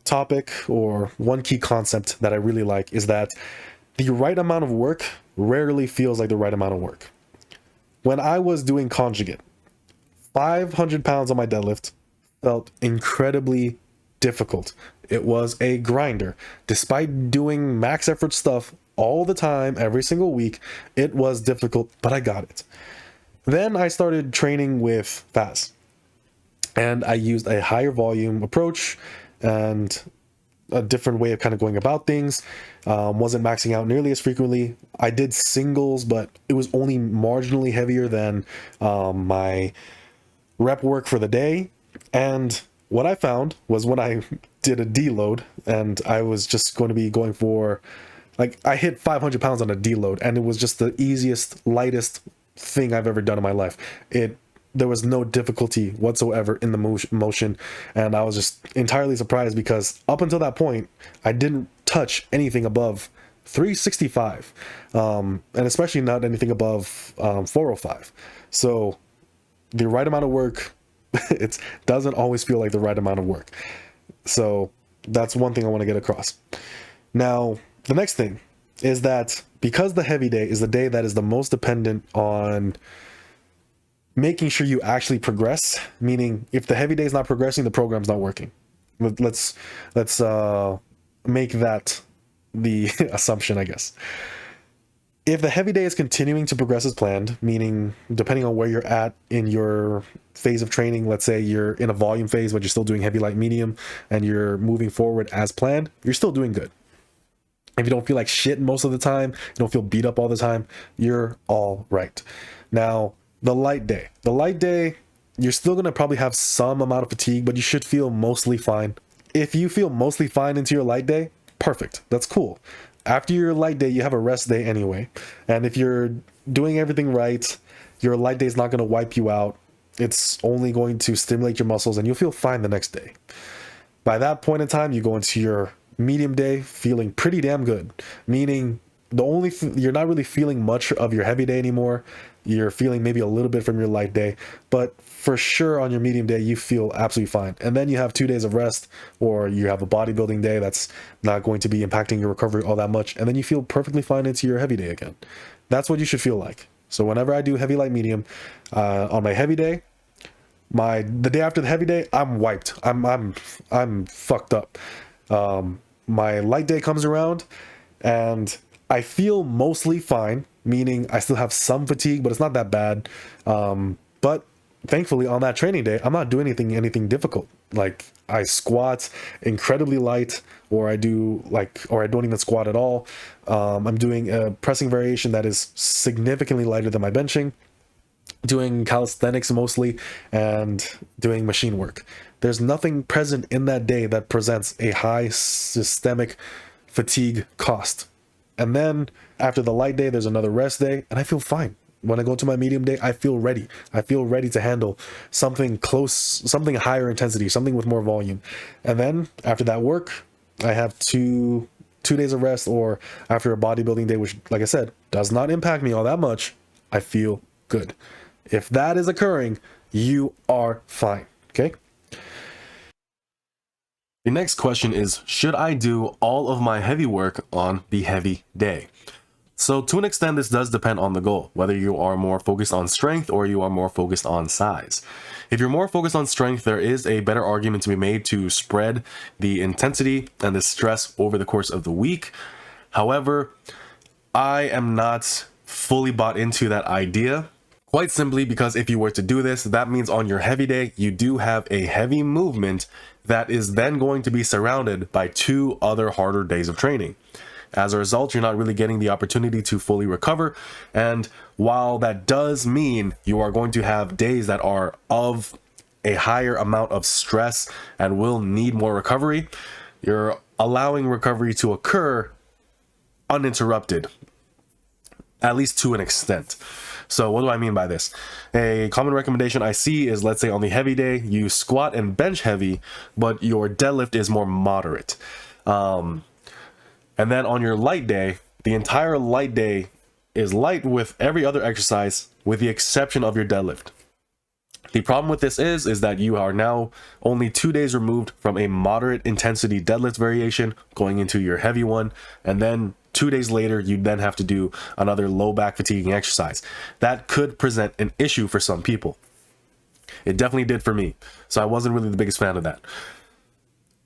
topic or one key concept that I really like is that the right amount of work rarely feels like the right amount of work. When I was doing conjugate, 500 pounds on my deadlift felt incredibly difficult. It was a grinder. Despite doing max effort stuff all the time, every single week, it was difficult, but I got it. Then I started training with Faz, and I used a higher volume approach and a different way of kind of going about things. Wasn't maxing out nearly as frequently. I did singles, but it was only marginally heavier than my rep work for the day. And what I found was when I did a deload, and I was just going to be going for, like, I hit 500 pounds on a deload, and it was just the easiest, lightest thing I've ever done in my life. There was no difficulty whatsoever in the motion, and I was just entirely surprised because up until that point, I didn't touch anything above 365, and especially not anything above 405. So the right amount of work, it doesn't always feel like the right amount of work. So that's one thing I want to get across. Now, the next thing is that because the heavy day is the day that is the most dependent on making sure you actually progress, meaning if the heavy day is not progressing, the program's not working. Let's make that the assumption, I guess. If the heavy day is continuing to progress as planned, meaning depending on where you're at in your phase of training, let's say you're in a volume phase, but you're still doing heavy, light, medium, and you're moving forward as planned, you're still doing good. If you don't feel like shit most of the time, you don't feel beat up all the time, you're all right. Now, the light day, you're still going to probably have some amount of fatigue, but you should feel mostly fine. If you feel mostly fine into your light day, perfect. That's cool. After your light day, you have a rest day anyway. And if you're doing everything right, your light day is not going to wipe you out. It's only going to stimulate your muscles and you'll feel fine the next day. By that point in time, you go into your medium day feeling pretty damn good, meaning you're not really feeling much of your heavy day anymore. You're feeling maybe a little bit from your light day, but for sure on your medium day, you feel absolutely fine. And then you have 2 days of rest, or you have a bodybuilding day that's not going to be impacting your recovery all that much. And then you feel perfectly fine into your heavy day again. That's what you should feel like. So whenever I do heavy, light, medium, on my heavy day, the day after the heavy day, I'm wiped. I'm fucked up. My light day comes around and I feel mostly fine, meaning I still have some fatigue, but it's not that bad. But thankfully on that training day, I'm not doing anything difficult. Like I squat incredibly light, or I don't even squat at all. I'm doing a pressing variation that is significantly lighter than my benching, doing calisthenics mostly, and doing machine work. There's nothing present in that day that presents a high systemic fatigue cost. And then after the light day, there's another rest day, and I feel fine. When I go to my medium day, I feel ready. I feel ready to handle something close, something higher intensity, something with more volume. And then after that work, I have two days of rest, or after a bodybuilding day, which, like I said, does not impact me all that much, I feel good. If that is occurring, you are fine, okay? The next question is, should I do all of my heavy work on the heavy day? So to an extent, this does depend on the goal, whether you are more focused on strength or you are more focused on size. If you're more focused on strength, there is a better argument to be made to spread the intensity and the stress over the course of the week. However, I am not fully bought into that idea, quite simply because if you were to do this, that means on your heavy day, you do have a heavy movement that is then going to be surrounded by 2 other harder days of training. As a result, you're not really getting the opportunity to fully recover. And while that does mean you are going to have days that are of a higher amount of stress and will need more recovery, you're allowing recovery to occur uninterrupted, at least to an extent. So what do I mean by this? A common recommendation I see is, let's say on the heavy day, you squat and bench heavy, but your deadlift is more moderate. And then on your light day, the entire light day is light with every other exercise with the exception of your deadlift. The problem with this is that you are now only 2 days removed from a moderate intensity deadlift variation going into your heavy one, and then 2 days later you then have to do another low back fatiguing exercise. That could present an issue for some people. It definitely did for me, so I wasn't really the biggest fan of that.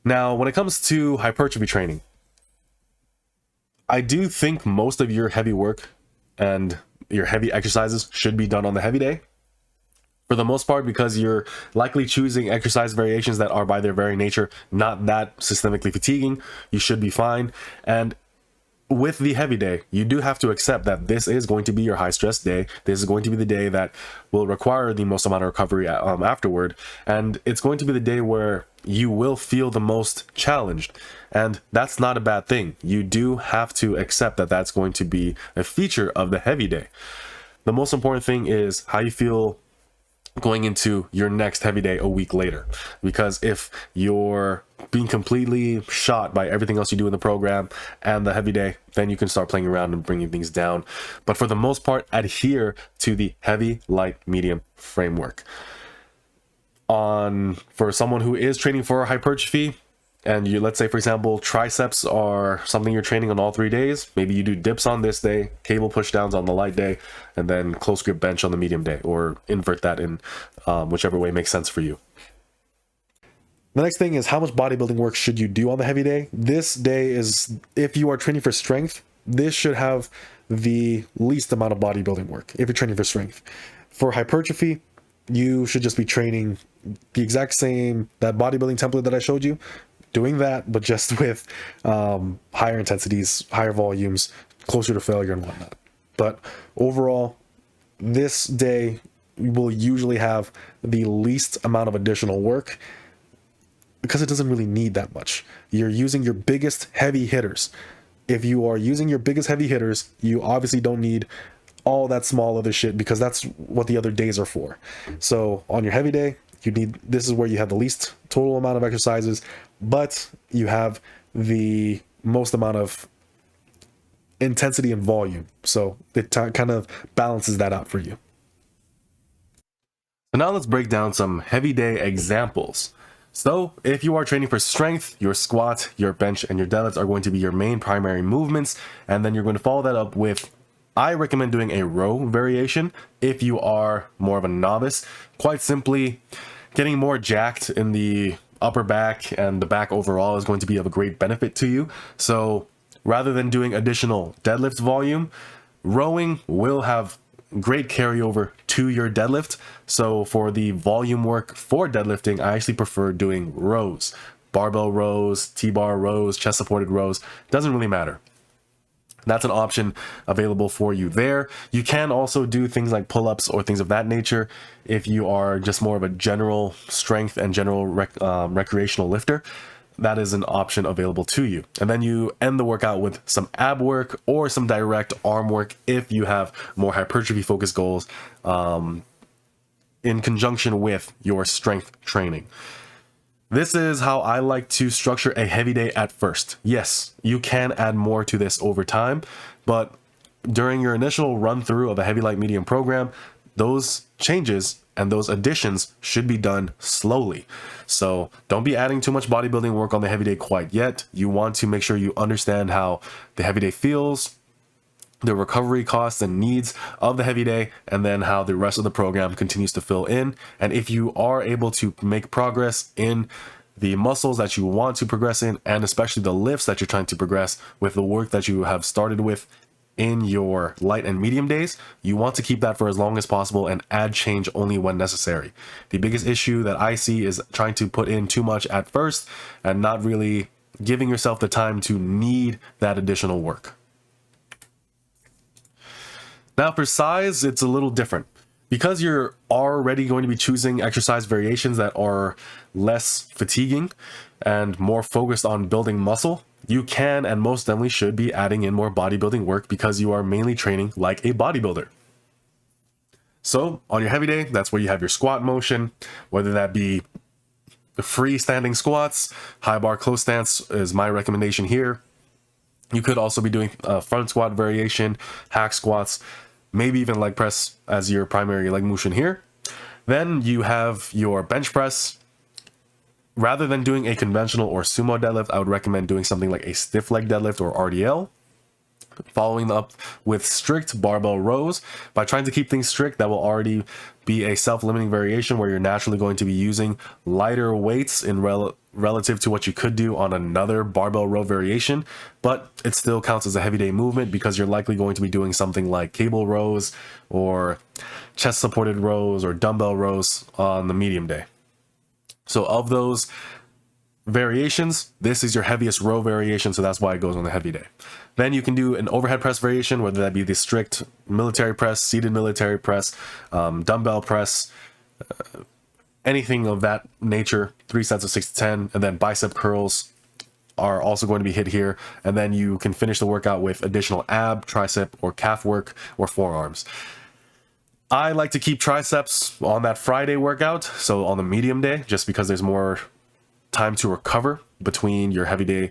Now, when it comes to hypertrophy training, I do think most of your heavy work and your heavy exercises should be done on the heavy day, for the most part, because you're likely choosing exercise variations that are by their very nature not that systemically fatiguing. You should be fine. And with the heavy day, you do have to accept that this is going to be your high stress day. This is going to be the day that will require the most amount of recovery afterward. And it's going to be the day where you will feel the most challenged. And that's not a bad thing. You do have to accept that that's going to be a feature of the heavy day. The most important thing is how you feel going into your next heavy day a week later. Because if you're being completely shot by everything else you do in the program and the heavy day, then you can start playing around and bringing things down. But for the most part, adhere to the heavy, light, medium framework. For someone who is training for hypertrophy, and you, let's say for example, triceps are something you're training on all 3 days, maybe you do dips on this day, cable pushdowns on the light day, and then close grip bench on the medium day, or invert that in whichever way makes sense for you. The next thing is, how much bodybuilding work should you do on the heavy day? This day is, if you are training for strength, this should have the least amount of bodybuilding work if you're training for strength. For hypertrophy, you should just be training the exact same, that bodybuilding template that I showed you, doing that, but just with higher intensities, higher volumes, closer to failure and whatnot. But overall, this day will usually have the least amount of additional work because it doesn't really need that much. You're using your biggest heavy hitters. If you are using your biggest heavy hitters, you obviously don't need all that small other shit, because that's what the other days are for. So on your heavy day, this is where you have the least total amount of exercises, but you have the most amount of intensity and volume. So it kind of balances that out for you. So now let's break down some heavy day examples. So if you are training for strength, your squat, your bench, and your deadlifts are going to be your main primary movements. And then you're going to follow that up with, I recommend doing a row variation if you are more of a novice. Quite simply, getting more jacked in the upper back and the back overall is going to be of a great benefit to you. So rather than doing additional deadlift volume, Rowing will have great carryover to your deadlift. So for the volume work for deadlifting, I actually prefer doing rows. Barbell rows, T-bar rows, chest supported rows, doesn't really matter. That's an option available for you there. You can also do things like pull-ups or things of that nature if you are just more of a general strength and general recreational lifter. That is an option available to you. And then you end the workout with some ab work or some direct arm work if you have more hypertrophy focused goals in conjunction with your strength training. This is how I like to structure a heavy day at first. Yes, you can add more to this over time, but during your initial run through of a heavy, light, medium program, those changes and those additions should be done slowly. So don't be adding too much bodybuilding work on the heavy day quite yet. You want to make sure you understand how the heavy day feels, the recovery costs and needs of the heavy day, and then how the rest of the program continues to fill in. And if you are able to make progress in the muscles that you want to progress in, and especially the lifts that you're trying to progress with the work that you have started with in your light and medium days, you want to keep that for as long as possible and add change only when necessary. The biggest issue that I see is trying to put in too much at first and not really giving yourself the time to need that additional work. Now for size, it's a little different. Because you're already going to be choosing exercise variations that are less fatiguing and more focused on building muscle, you can and most definitely should be adding in more bodybuilding work because you are mainly training like a bodybuilder. So on your heavy day, that's where you have your squat motion, whether that be the freestanding squats, high bar close stance is my recommendation here. You could also be doing a front squat variation, hack squats, maybe even leg press as your primary leg motion here. Then you have your bench press. Rather than doing a conventional or sumo deadlift, I would recommend doing something like a stiff leg deadlift or RDL. Following up with strict barbell rows. By trying to keep things strict, that will already be a self-limiting variation where you're naturally going to be using lighter weights in relative to what you could do on another barbell row variation, but it still counts as a heavy day movement because you're likely going to be doing something like cable rows or chest supported rows or dumbbell rows on the medium day. So of those variations, this is your heaviest row variation, so that's why it goes on the heavy day. Then you can do an overhead press variation, whether that be the strict military press, seated military press, dumbbell press, anything of that nature, 3 sets of 6 to 10, and then bicep curls are also going to be hit here. And then you can finish the workout with additional ab, tricep, or calf work, or forearms. I like to keep triceps on that Friday workout, so on the medium day, just because there's more time to recover between your heavy day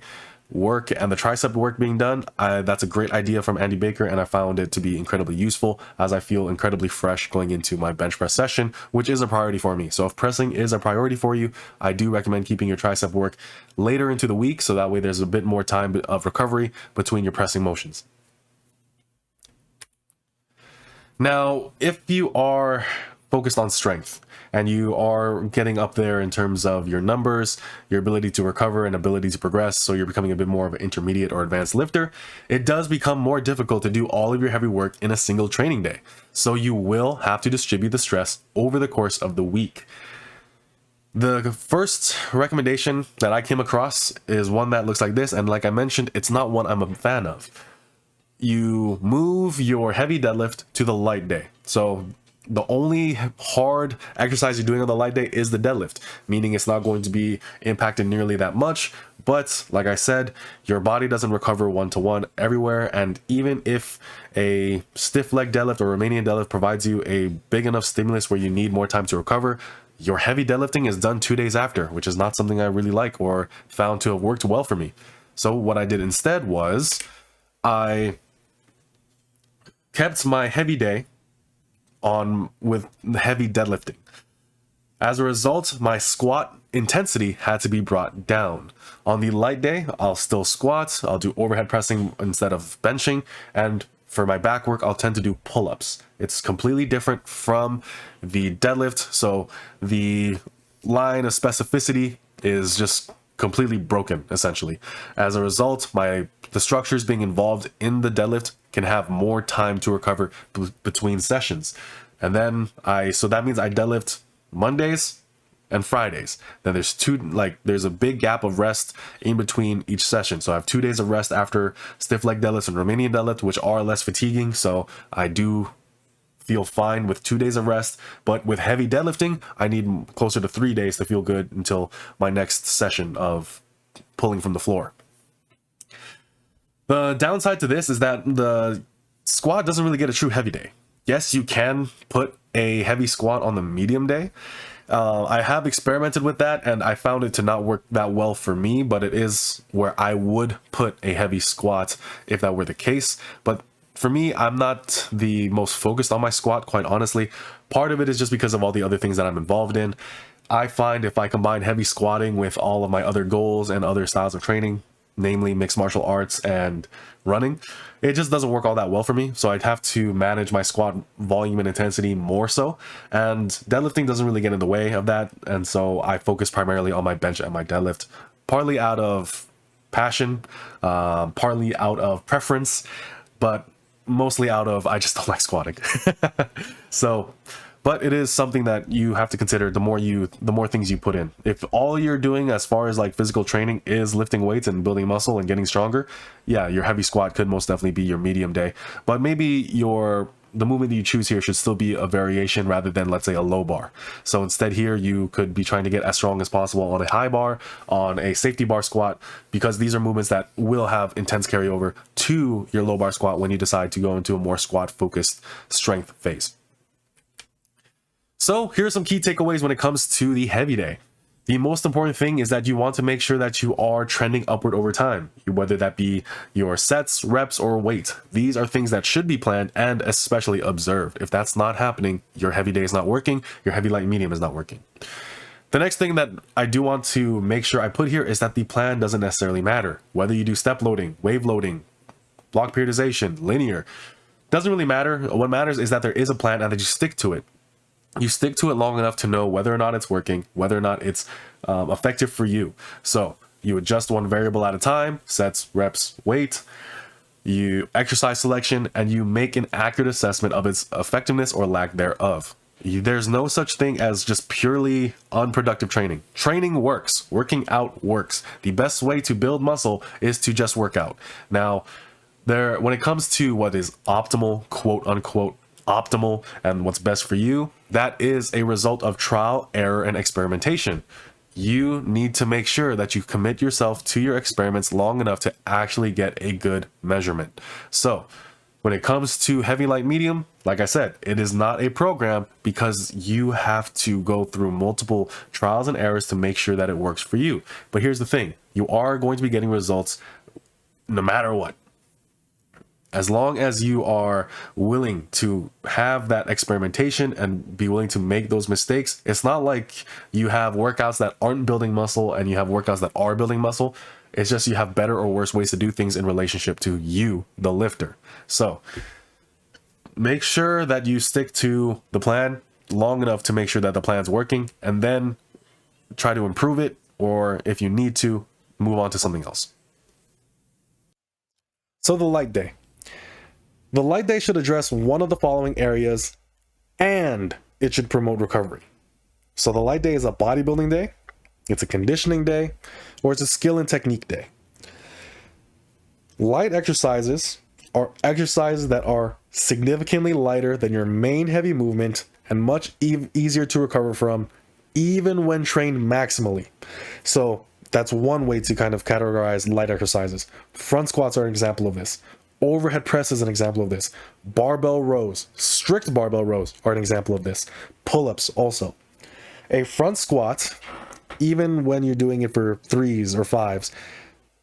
work and the tricep work being done. That's a great idea from Andy Baker, and I found it to be incredibly useful as I feel incredibly fresh going into my bench press session, which is a priority for me. So if pressing is a priority for you, I do recommend keeping your tricep work later into the week, so that way there's a bit more time of recovery between your pressing motions. Now, if you are focused on strength and you are getting up there in terms of your numbers, your ability to recover and ability to progress, so you're becoming a bit more of an intermediate or advanced lifter, it does become more difficult to do all of your heavy work in a single training day. So you will have to distribute the stress over the course of the week. The first recommendation that I came across is one that looks like this, and like I mentioned, it's not one I'm a fan of. You move your heavy deadlift to the light day. So the only hard exercise you're doing on the light day is the deadlift, meaning it's not going to be impacted nearly that much. But like I said, your body doesn't recover one-to-one everywhere. And even if a stiff leg deadlift or Romanian deadlift provides you a big enough stimulus where you need more time to recover, your heavy deadlifting is done 2 days after, which is not something I really like or found to have worked well for me. So what I did instead was I kept my heavy day on with heavy deadlifting. As a result, my squat intensity had to be brought down. On the light day, I'll still squat, I'll do overhead pressing instead of benching, and for my back work, I'll tend to do pull-ups. It's completely different from the deadlift, so the line of specificity is just completely broken, essentially. As a result, my the structures being involved in the deadlift can have more time to recover between sessions. And then so that means I deadlift Mondays and Fridays. Then there's a big gap of rest in between each session. So I have 2 days of rest after stiff leg deadlifts and Romanian deadlift, which are less fatiguing. So I do feel fine with 2 days of rest, but with heavy deadlifting, I need closer to 3 days to feel good until my next session of pulling from the floor. The downside to this is that the squat doesn't really get a true heavy day. Yes, you can put a heavy squat on the medium day. I have experimented with that and I found it to not work that well for me, but it is where I would put a heavy squat if that were the case. But for me, I'm not the most focused on my squat, quite honestly. Part of it is just because of all the other things that I'm involved in. I find if I combine heavy squatting with all of my other goals and other styles of training, namely mixed martial arts and running, it just doesn't work all that well for me. So I'd have to manage my squat volume and intensity more so. And deadlifting doesn't really get in the way of that. And so I focus primarily on my bench and my deadlift, partly out of passion, partly out of preference, but mostly out of I just don't like squatting. So, but it is something that you have to consider the more things you put in. If all you're doing as far as like physical training is lifting weights and building muscle and getting stronger, yeah, your heavy squat could most definitely be your medium day. But maybe the movement that you choose here should still be a variation rather than, let's say, a low bar. So instead here, you could be trying to get as strong as possible on a high bar, on a safety bar squat, because these are movements that will have intense carryover to your low bar squat when you decide to go into a more squat focused strength phase. So here are some key takeaways when it comes to the heavy day. The most important thing is that you want to make sure that you are trending upward over time, whether that be your sets, reps, or weight. These are things that should be planned and especially observed. If that's not happening, your heavy day is not working, your heavy, light, medium is not working. The next thing that I do want to make sure I put here is that the plan doesn't necessarily matter. Whether you do step loading, wave loading, block periodization, linear, doesn't really matter. What matters is that there is a plan and that you stick to it. You stick to it long enough to know whether or not it's working, whether or not it's effective for you. So you adjust one variable at a time, sets, reps, weight, you exercise selection, and you make an accurate assessment of its effectiveness or lack thereof. There's no such thing as just purely unproductive training. Training works. Working out works. The best way to build muscle is to just work out. Now, when it comes to what is optimal, quote unquote, optimal, and what's best for you, that is a result of trial, error, and experimentation. You need to make sure that you commit yourself to your experiments long enough to actually get a good measurement. So when it comes to heavy, light, medium, like I said, it is not a program because you have to go through multiple trials and errors to make sure that it works for you. But here's the thing, you are going to be getting results no matter what. As long as you are willing to have that experimentation and be willing to make those mistakes, it's not like you have workouts that aren't building muscle and you have workouts that are building muscle. It's just you have better or worse ways to do things in relationship to you, the lifter. So make sure that you stick to the plan long enough to make sure that the plan's working, and then try to improve it, or if you need to, move on to something else. So the light day. The light day should address one of the following areas, and it should promote recovery. So the light day is a bodybuilding day, it's a conditioning day, or it's a skill and technique day. Light exercises are exercises that are significantly lighter than your main heavy movement and much easier to recover from, even when trained maximally. So that's one way to kind of categorize light exercises. Front squats are an example of this. Overhead press is an example of this. Barbell rows, strict barbell rows are an example of this. Pull-ups also. A front squat, even when you're doing it for 3s or 5s,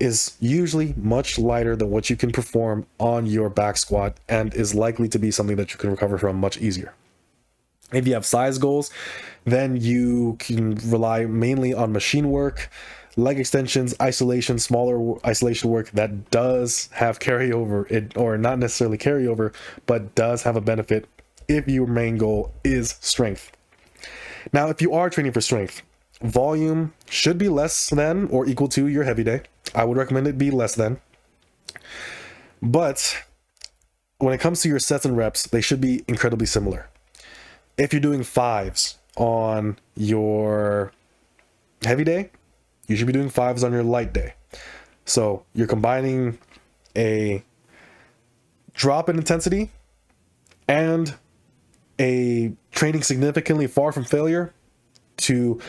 is usually much lighter than what you can perform on your back squat and is likely to be something that you can recover from much easier. If you have size goals, then you can rely mainly on machine work, leg extensions, isolation, smaller isolation work that does have carryover, or not necessarily carryover, but does have a benefit if your main goal is strength. Now, if you are training for strength, volume should be less than or equal to your heavy day. I would recommend it be less than. But when it comes to your sets and reps, they should be incredibly similar. If you're doing fives on your heavy day, you should be doing fives on your light day. So you're combining a drop in intensity and a training significantly far from failure to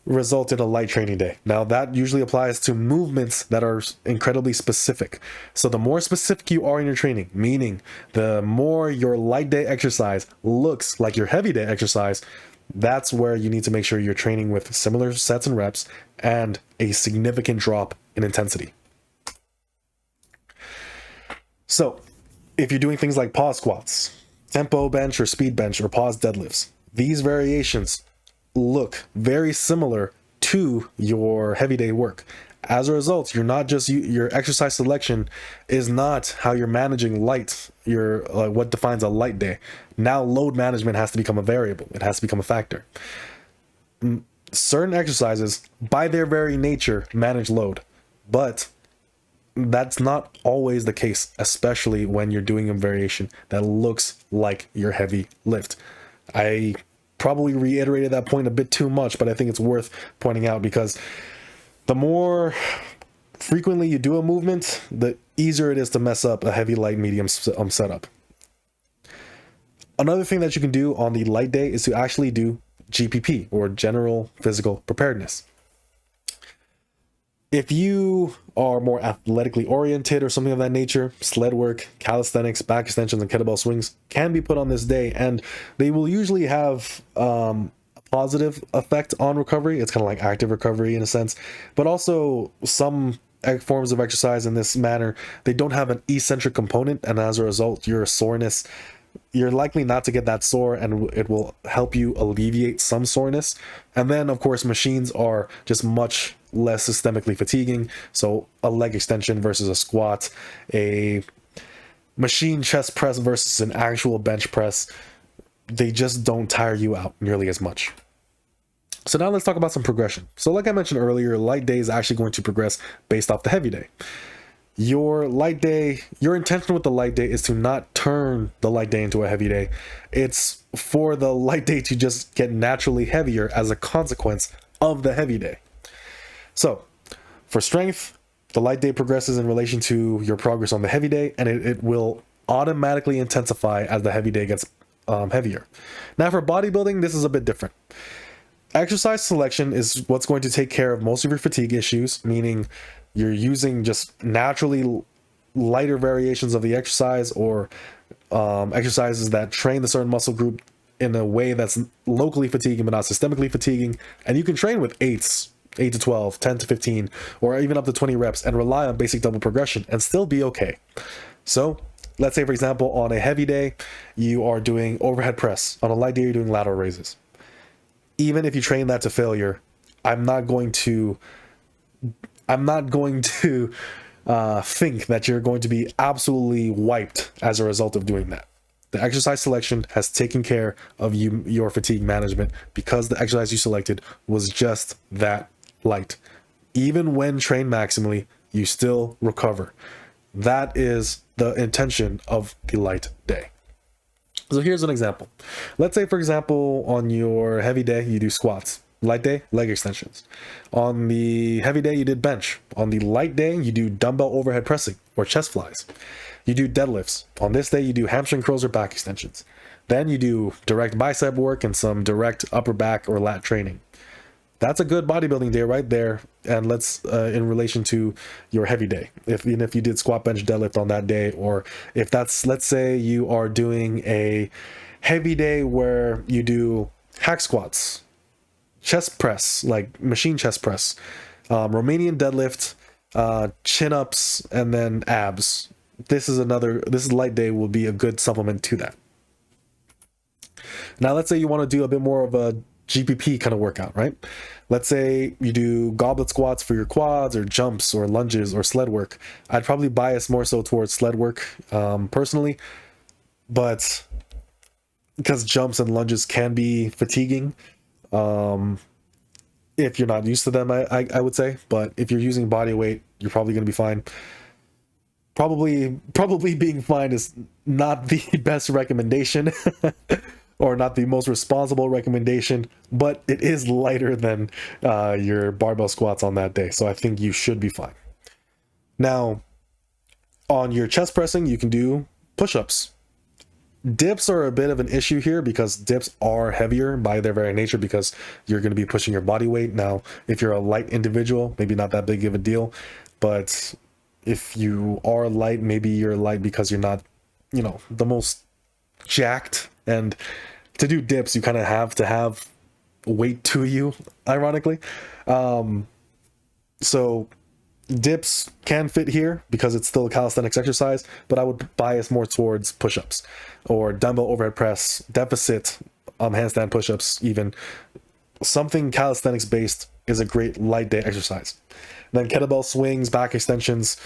result in a light training day. Now that usually applies to movements that are incredibly specific. So the more specific you are in your training, meaning the more your light day exercise looks like your heavy day exercise, that's where you need to make sure you're training with similar sets and reps and a significant drop in intensity. So if you're doing things like pause squats, tempo bench or speed bench or pause deadlifts, these variations look very similar to your heavy day work. As a result, you're not just your exercise selection is not how you're managing light, your what defines a light day. Now load management has to become a variable. It has to become a factor. Certain exercises by their very nature manage load, but that's not always the case, especially when you're doing a variation that looks like your heavy lift. I probably reiterated that point a bit too much, but I think it's worth pointing out because the more frequently you do a movement, the easier it is to mess up a heavy, light, medium setup. Another thing that you can do on the light day is to actually do GPP, or general physical preparedness. If you are more athletically oriented or something of that nature, sled work, calisthenics, back extensions, and kettlebell swings can be put on this day, and they will usually have a positive effect on recovery. It's kind of like active recovery in a sense, but also some forms of exercise in this manner, they don't have an eccentric component, and as a result, your soreness, you're likely not to get that sore, and it will help you alleviate some soreness. And then, of course, machines are just much less systemically fatiguing. So a leg extension versus a squat, a machine chest press versus an actual bench press, they just don't tire you out nearly as much. So now let's talk about some progression. So like I mentioned earlier, light day is actually going to progress based off the heavy day. Your light day, your intention with the light day is to not turn the light day into a heavy day. It's for the light day to just get naturally heavier as a consequence of the heavy day. So for strength, the light day progresses in relation to your progress on the heavy day, and it will automatically intensify as the heavy day gets heavier. Now for bodybuilding, this is a bit different. Exercise selection is what's going to take care of most of your fatigue issues, meaning you're using just naturally lighter variations of the exercise, or exercises that train the certain muscle group in a way that's locally fatiguing but not systemically fatiguing. And you can train with 8 to 12, 10 to 15, or even up to 20 reps and rely on basic double progression and still be okay. So let's say, for example, on a heavy day, you are doing overhead press. On a light day, you're doing lateral raises. Even if you train that to failure, I'm not going to think that you're going to be absolutely wiped as a result of doing that. The exercise selection has taken care of your fatigue management because the exercise you selected was just that light. Even when trained maximally, you still recover. That is the intention of the light day. So here's an example. Let's say, for example, on your heavy day, you do squats. Light day, leg extensions. On the heavy day, you did bench. On the light day, you do dumbbell overhead pressing or chest flies. You do deadlifts. On this day, you do hamstring curls or back extensions. Then you do direct bicep work and some direct upper back or lat training. That's a good bodybuilding day right there. And let's in relation to your heavy day, even if you did squat, bench, deadlift on that day, or if that's, let's say you are doing a heavy day where you do hack squats, chest press, like machine chest press, Romanian deadlift, chin ups, and then abs. This light day will be a good supplement to that. Now let's say you want to do a bit more of a GPP kind of workout, right? Let's say you do goblet squats for your quads, or jumps or lunges or sled work. I'd probably bias more so towards sled work personally, but because jumps and lunges can be fatiguing if you're not used to them, I would say. But if you're using body weight, you're probably going to be fine. probably being fine is not the best recommendation or not the most responsible recommendation, but it is lighter than your barbell squats on that day, so I think you should be fine. Now, on your chest pressing, you can do push-ups. Dips are a bit of an issue here because dips are heavier by their very nature because you're going to be pushing your body weight. Now, if you're a light individual, maybe not that big of a deal, but if you are light, maybe you're light because you're not, you know, the most jacked, and to do dips, you kind of have to have weight to you, ironically. So dips can fit here because it's still a calisthenics exercise, but I would bias more towards push-ups or dumbbell overhead press, deficit handstand push-ups. Even something calisthenics based is a great light day exercise. Then kettlebell swings, back extensions.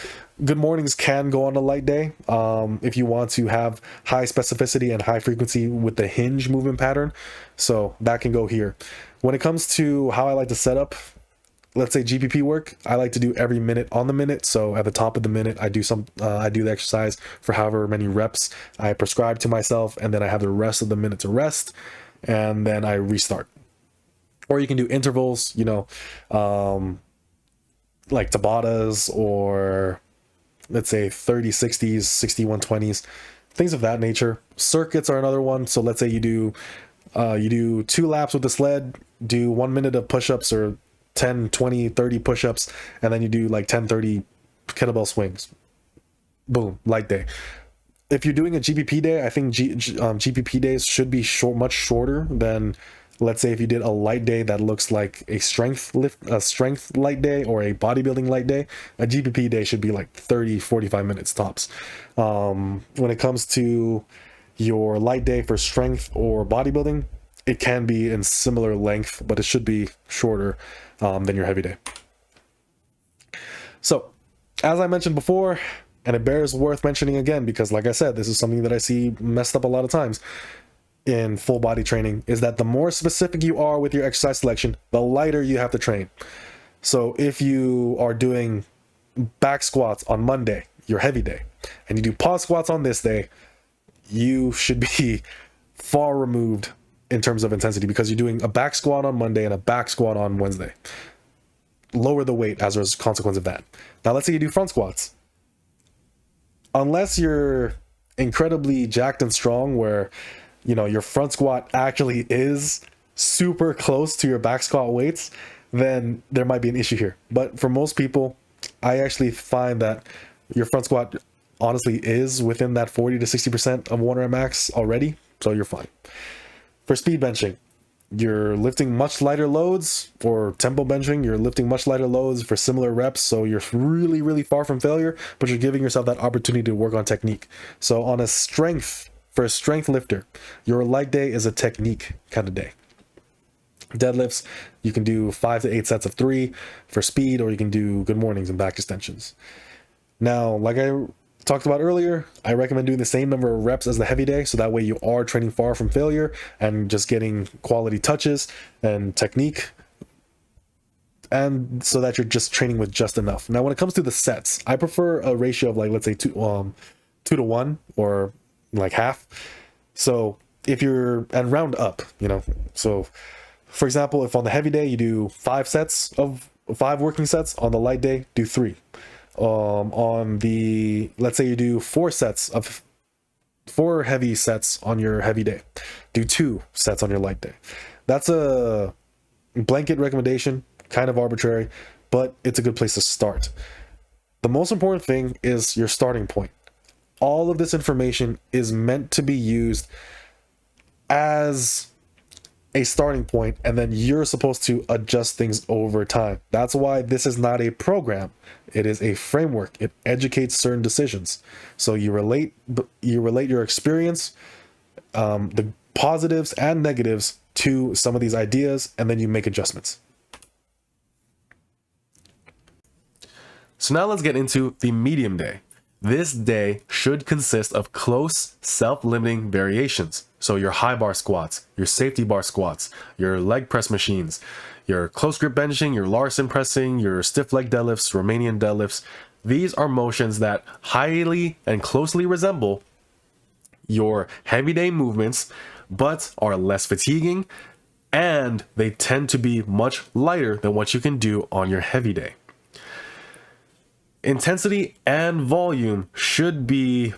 Good mornings can go on a light day if you want to have high specificity and high frequency with the hinge movement pattern, so that can go here. When it comes to how I like to set up, let's say GPP work, I like to do every minute on the minute. So at the top of the minute, I do the exercise for however many reps I prescribe to myself, and then I have the rest of the minute to rest, and then I restart. Or you can do intervals, you know, like Tabatas, or let's say 30 60s, 60 120s, things of that nature. Circuits are another one. So let's say you do 2 laps with the sled, do 1 minute of push-ups, or 10 20 30 push-ups, and then you do like 10 30 kettlebell swings. Boom, light day. If you're doing a GPP day, I think GPP days should be much shorter than, let's say, if you did a light day that looks like a strength light day or a bodybuilding light day. A GPP day should be like 30-45 minutes tops. When it comes to your light day for strength or bodybuilding, it can be in similar length, but it should be shorter than your heavy day. So, as I mentioned before, and it bears worth mentioning again, because like I said, this is something that I see messed up a lot of times in full body training, is that the more specific you are with your exercise selection, the lighter you have to train. So if you are doing back squats on Monday, your heavy day, and you do pause squats on this day, you should be far removed in terms of intensity, because you're doing a back squat on Monday and a back squat on Wednesday. Lower the weight as a consequence of that. Now let's say you do front squats. Unless you're incredibly jacked and strong, where, you know, your front squat actually is super close to your back squat weights, then there might be an issue here. But for most people, I actually find that your front squat honestly is within that 40 to 60% of 1 rep max already, so you're fine. For speed benching, you're lifting much lighter loads, or tempo benching, you're lifting much lighter loads for similar reps, so you're really, really far from failure, but you're giving yourself that opportunity to work on technique. So on for a strength lifter, your light day is a technique kind of day. Deadlifts, you can do 5 to 8 sets of 3 for speed, or you can do good mornings and back extensions. Now, like I talked about earlier, I recommend doing the same number of reps as the heavy day, so that way you are training far from failure and just getting quality touches and technique, and so that you're just training with just enough. Now, when it comes to the sets, I prefer a ratio of, like, let's say 2 to 1, or like half. So if you're, and round up, you know, so for example, if on the heavy day you do 5 working sets, on the light day do 3. On the, let's say you do 4 heavy sets on your heavy day, do 2 sets on your light day. That's a blanket recommendation, kind of arbitrary, but it's a good place to start. The most important thing is your starting point. All of this information is meant to be used as a starting point, and then you're supposed to adjust things over time. That's why this is not a program. It is a framework. It educates certain decisions. So you relate your experience, the positives and negatives, to some of these ideas, and then you make adjustments. So now let's get into the medium day. This day should consist of close, self-limiting variations. So your high bar squats, your safety bar squats, your leg press machines, your close grip benching, your Larson pressing, your stiff leg deadlifts, Romanian deadlifts, These are motions that highly and closely resemble your heavy day movements, but are less fatiguing, and they tend to be much lighter than what you can do on your heavy day. Intensity and volume should be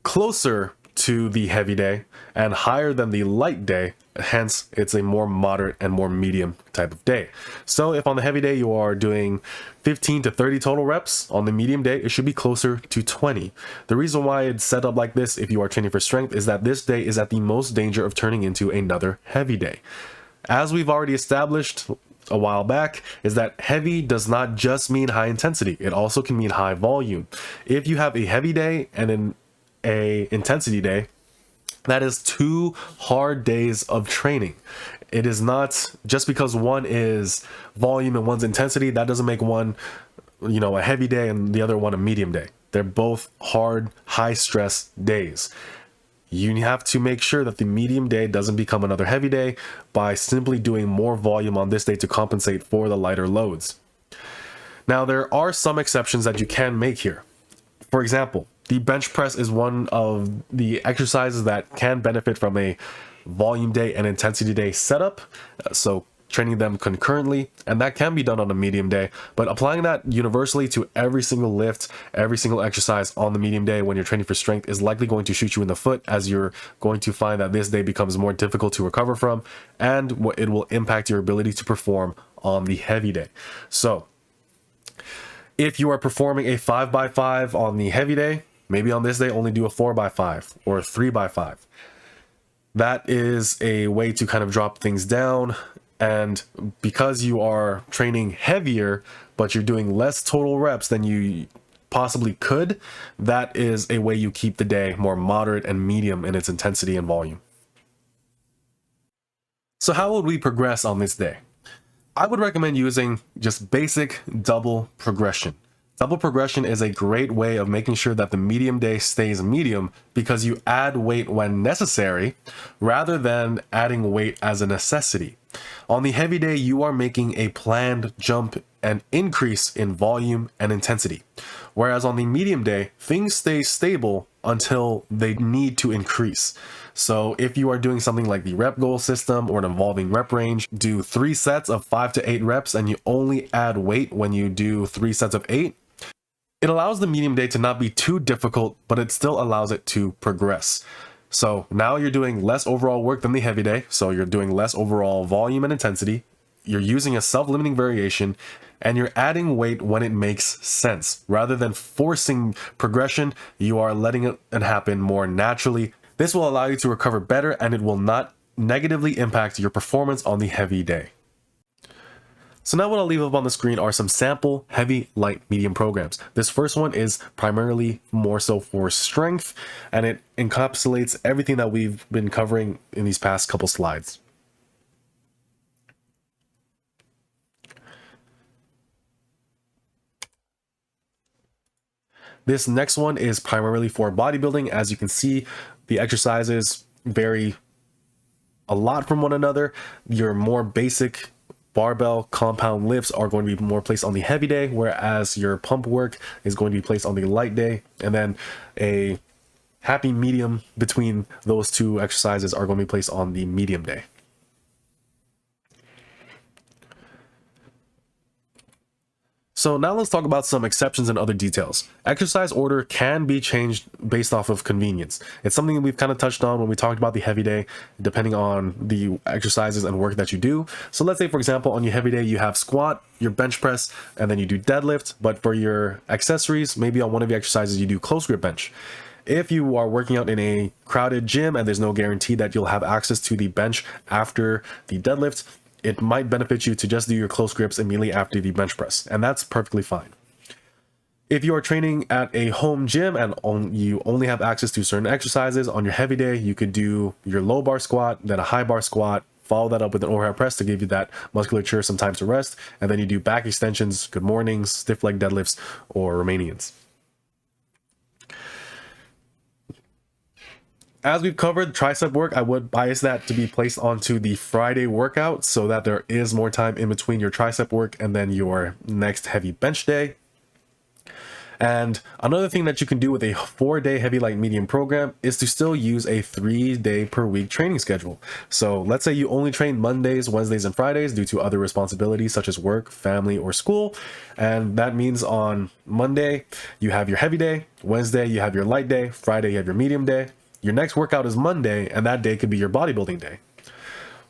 closer to the heavy day and higher than the light day. Hence, it's a more moderate and more medium type of day. So if on the heavy day you are doing 15 to 30 total reps, on the medium day it should be closer to 20. The reason why it's set up like this if you are training for strength is that this day is at the most danger of turning into another heavy day. As we've already established a while back, is that heavy does not just mean high intensity, it also can mean high volume. If you have a heavy day and then a intensity day, that is 2 hard days of training. It is not just because one is volume and one's intensity, that doesn't make one, a heavy day and the other one a medium day. They're both hard, high stress days. You have to make sure that the medium day doesn't become another heavy day by simply doing more volume on this day to compensate for the lighter loads. Now, there are some exceptions that you can make here. For example, the bench press is one of the exercises that can benefit from a volume day and intensity day setup. So training them concurrently, and that can be done on a medium day, but applying that universally to every single lift, every single exercise on the medium day when you're training for strength is likely going to shoot you in the foot, as you're going to find that this day becomes more difficult to recover from, and it will impact your ability to perform on the heavy day. So if you are performing a 5x5 on the heavy day, maybe on this day only do a 4x5 or a 3x5. That is a way to kind of drop things down. And because you are training heavier, but you're doing less total reps than you possibly could, that is a way you keep the day more moderate and medium in its intensity and volume. So how would we progress on this day? I would recommend using just basic double progression. Double progression is a great way of making sure that the medium day stays medium because you add weight when necessary rather than adding weight as a necessity. On the heavy day, you are making a planned jump and increase in volume and intensity. Whereas on the medium day, things stay stable until they need to increase. So if you are doing something like the rep goal system or an evolving rep range, do 3 sets of 5 to 8 reps and you only add weight when you do 3 sets of 8. It allows the medium day to not be too difficult, but it still allows it to progress. So now you're doing less overall work than the heavy day. So you're doing less overall volume and intensity. You're using a self-limiting variation, and you're adding weight when it makes sense. Rather than forcing progression, you are letting it happen more naturally. This will allow you to recover better, and it will not negatively impact your performance on the heavy day. So now what I'll leave up on the screen are some sample heavy, light, medium programs. This first one is primarily more so for strength, and it encapsulates everything that we've been covering in these past couple slides. This next one is primarily for bodybuilding. As you can see, the exercises vary a lot from one another. Your more basic barbell compound lifts are going to be more placed on the heavy day, whereas your pump work is going to be placed on the light day. And then a happy medium between those two exercises are going to be placed on the medium day. So now let's talk about some exceptions and other details. Exercise order can be changed based off of convenience. It's something that we've kind of touched on when we talked about the heavy day, depending on the exercises and work that you do. So let's say, for example, on your heavy day, you have squat, your bench press, and then you do deadlift. But for your accessories, maybe on one of the exercises, you do close grip bench. If you are working out in a crowded gym and there's no guarantee that you'll have access to the bench after the deadlift, it might benefit you to just do your close grips immediately after the bench press, and that's perfectly fine. If you are training at a home gym and you only have access to certain exercises, on your heavy day, you could do your low bar squat, then a high bar squat, follow that up with an overhead press to give you that musculature some time to rest, and then you do back extensions, good mornings, stiff leg deadlifts, or Romanians. As we've covered tricep work, I would bias that to be placed onto the Friday workout so that there is more time in between your tricep work and then your next heavy bench day. And another thing that you can do with a 4-day heavy light medium program is to still use a 3-day per week training schedule. So let's say you only train Mondays, Wednesdays, and Fridays due to other responsibilities such as work, family, or school. And that means on Monday, you have your heavy day, Wednesday, you have your light day, Friday, you have your medium day. Your next workout is Monday, and that day could be your bodybuilding day.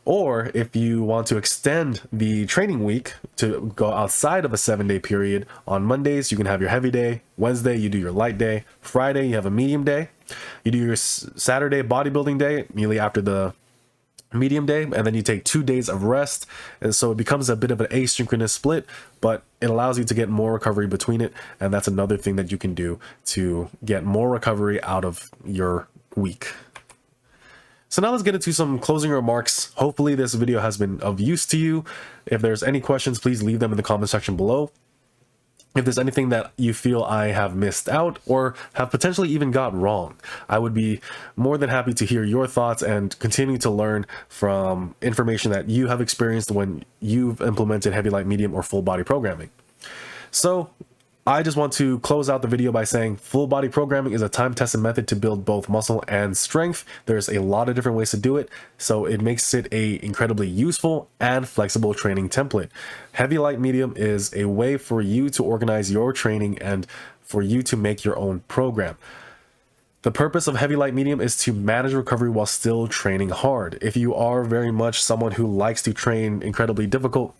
Or if you want to extend the training week to go outside of a 7-day period, on Mondays, you can have your heavy day. Wednesday, you do your light day. Friday, you have a medium day. You do your Saturday bodybuilding day immediately after the medium day, and then you take 2 days of rest. And so it becomes a bit of an asynchronous split, but it allows you to get more recovery between it. And that's another thing that you can do to get more recovery out of your week. So now let's get into some closing remarks. Hopefully this video has been of use to you. If there's any questions, please leave them in the comment section below. If there's anything that you feel I have missed out or have potentially even got wrong, I would be more than happy to hear your thoughts and continue to learn from information that you have experienced when you've implemented heavy, light, medium, or full body programming. So I just want to close out the video by saying full body programming is a time-tested method to build both muscle and strength. There's a lot of different ways to do it, so it makes it a incredibly useful and flexible training template. Heavy, light, medium is a way for you to organize your training and for you to make your own program. The purpose of heavy, light, medium is to manage recovery while still training hard. If you are very much someone who likes to train incredibly difficult,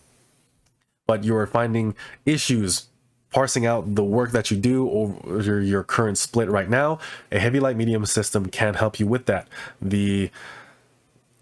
but you're finding issues parsing out the work that you do over your current split right now, a heavy, light, medium system can help you with that. The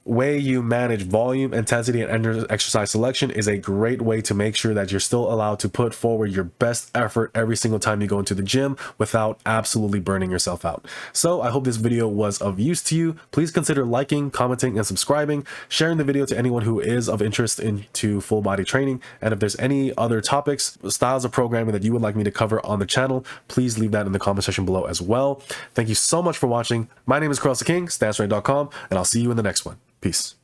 way you manage volume, intensity, and exercise selection is a great way to make sure that you're still allowed to put forward your best effort every single time you go into the gym without absolutely burning yourself out. So I hope this video was of use to you. Please consider liking, commenting, and subscribing, sharing the video to anyone who is of interest into full body training. And if there's any other topics, styles of programming that you would like me to cover on the channel, please leave that in the comment section below as well. Thank you so much for watching. My name is Carlos the King, StanceRank.com, and I'll see you in the next one. Peace.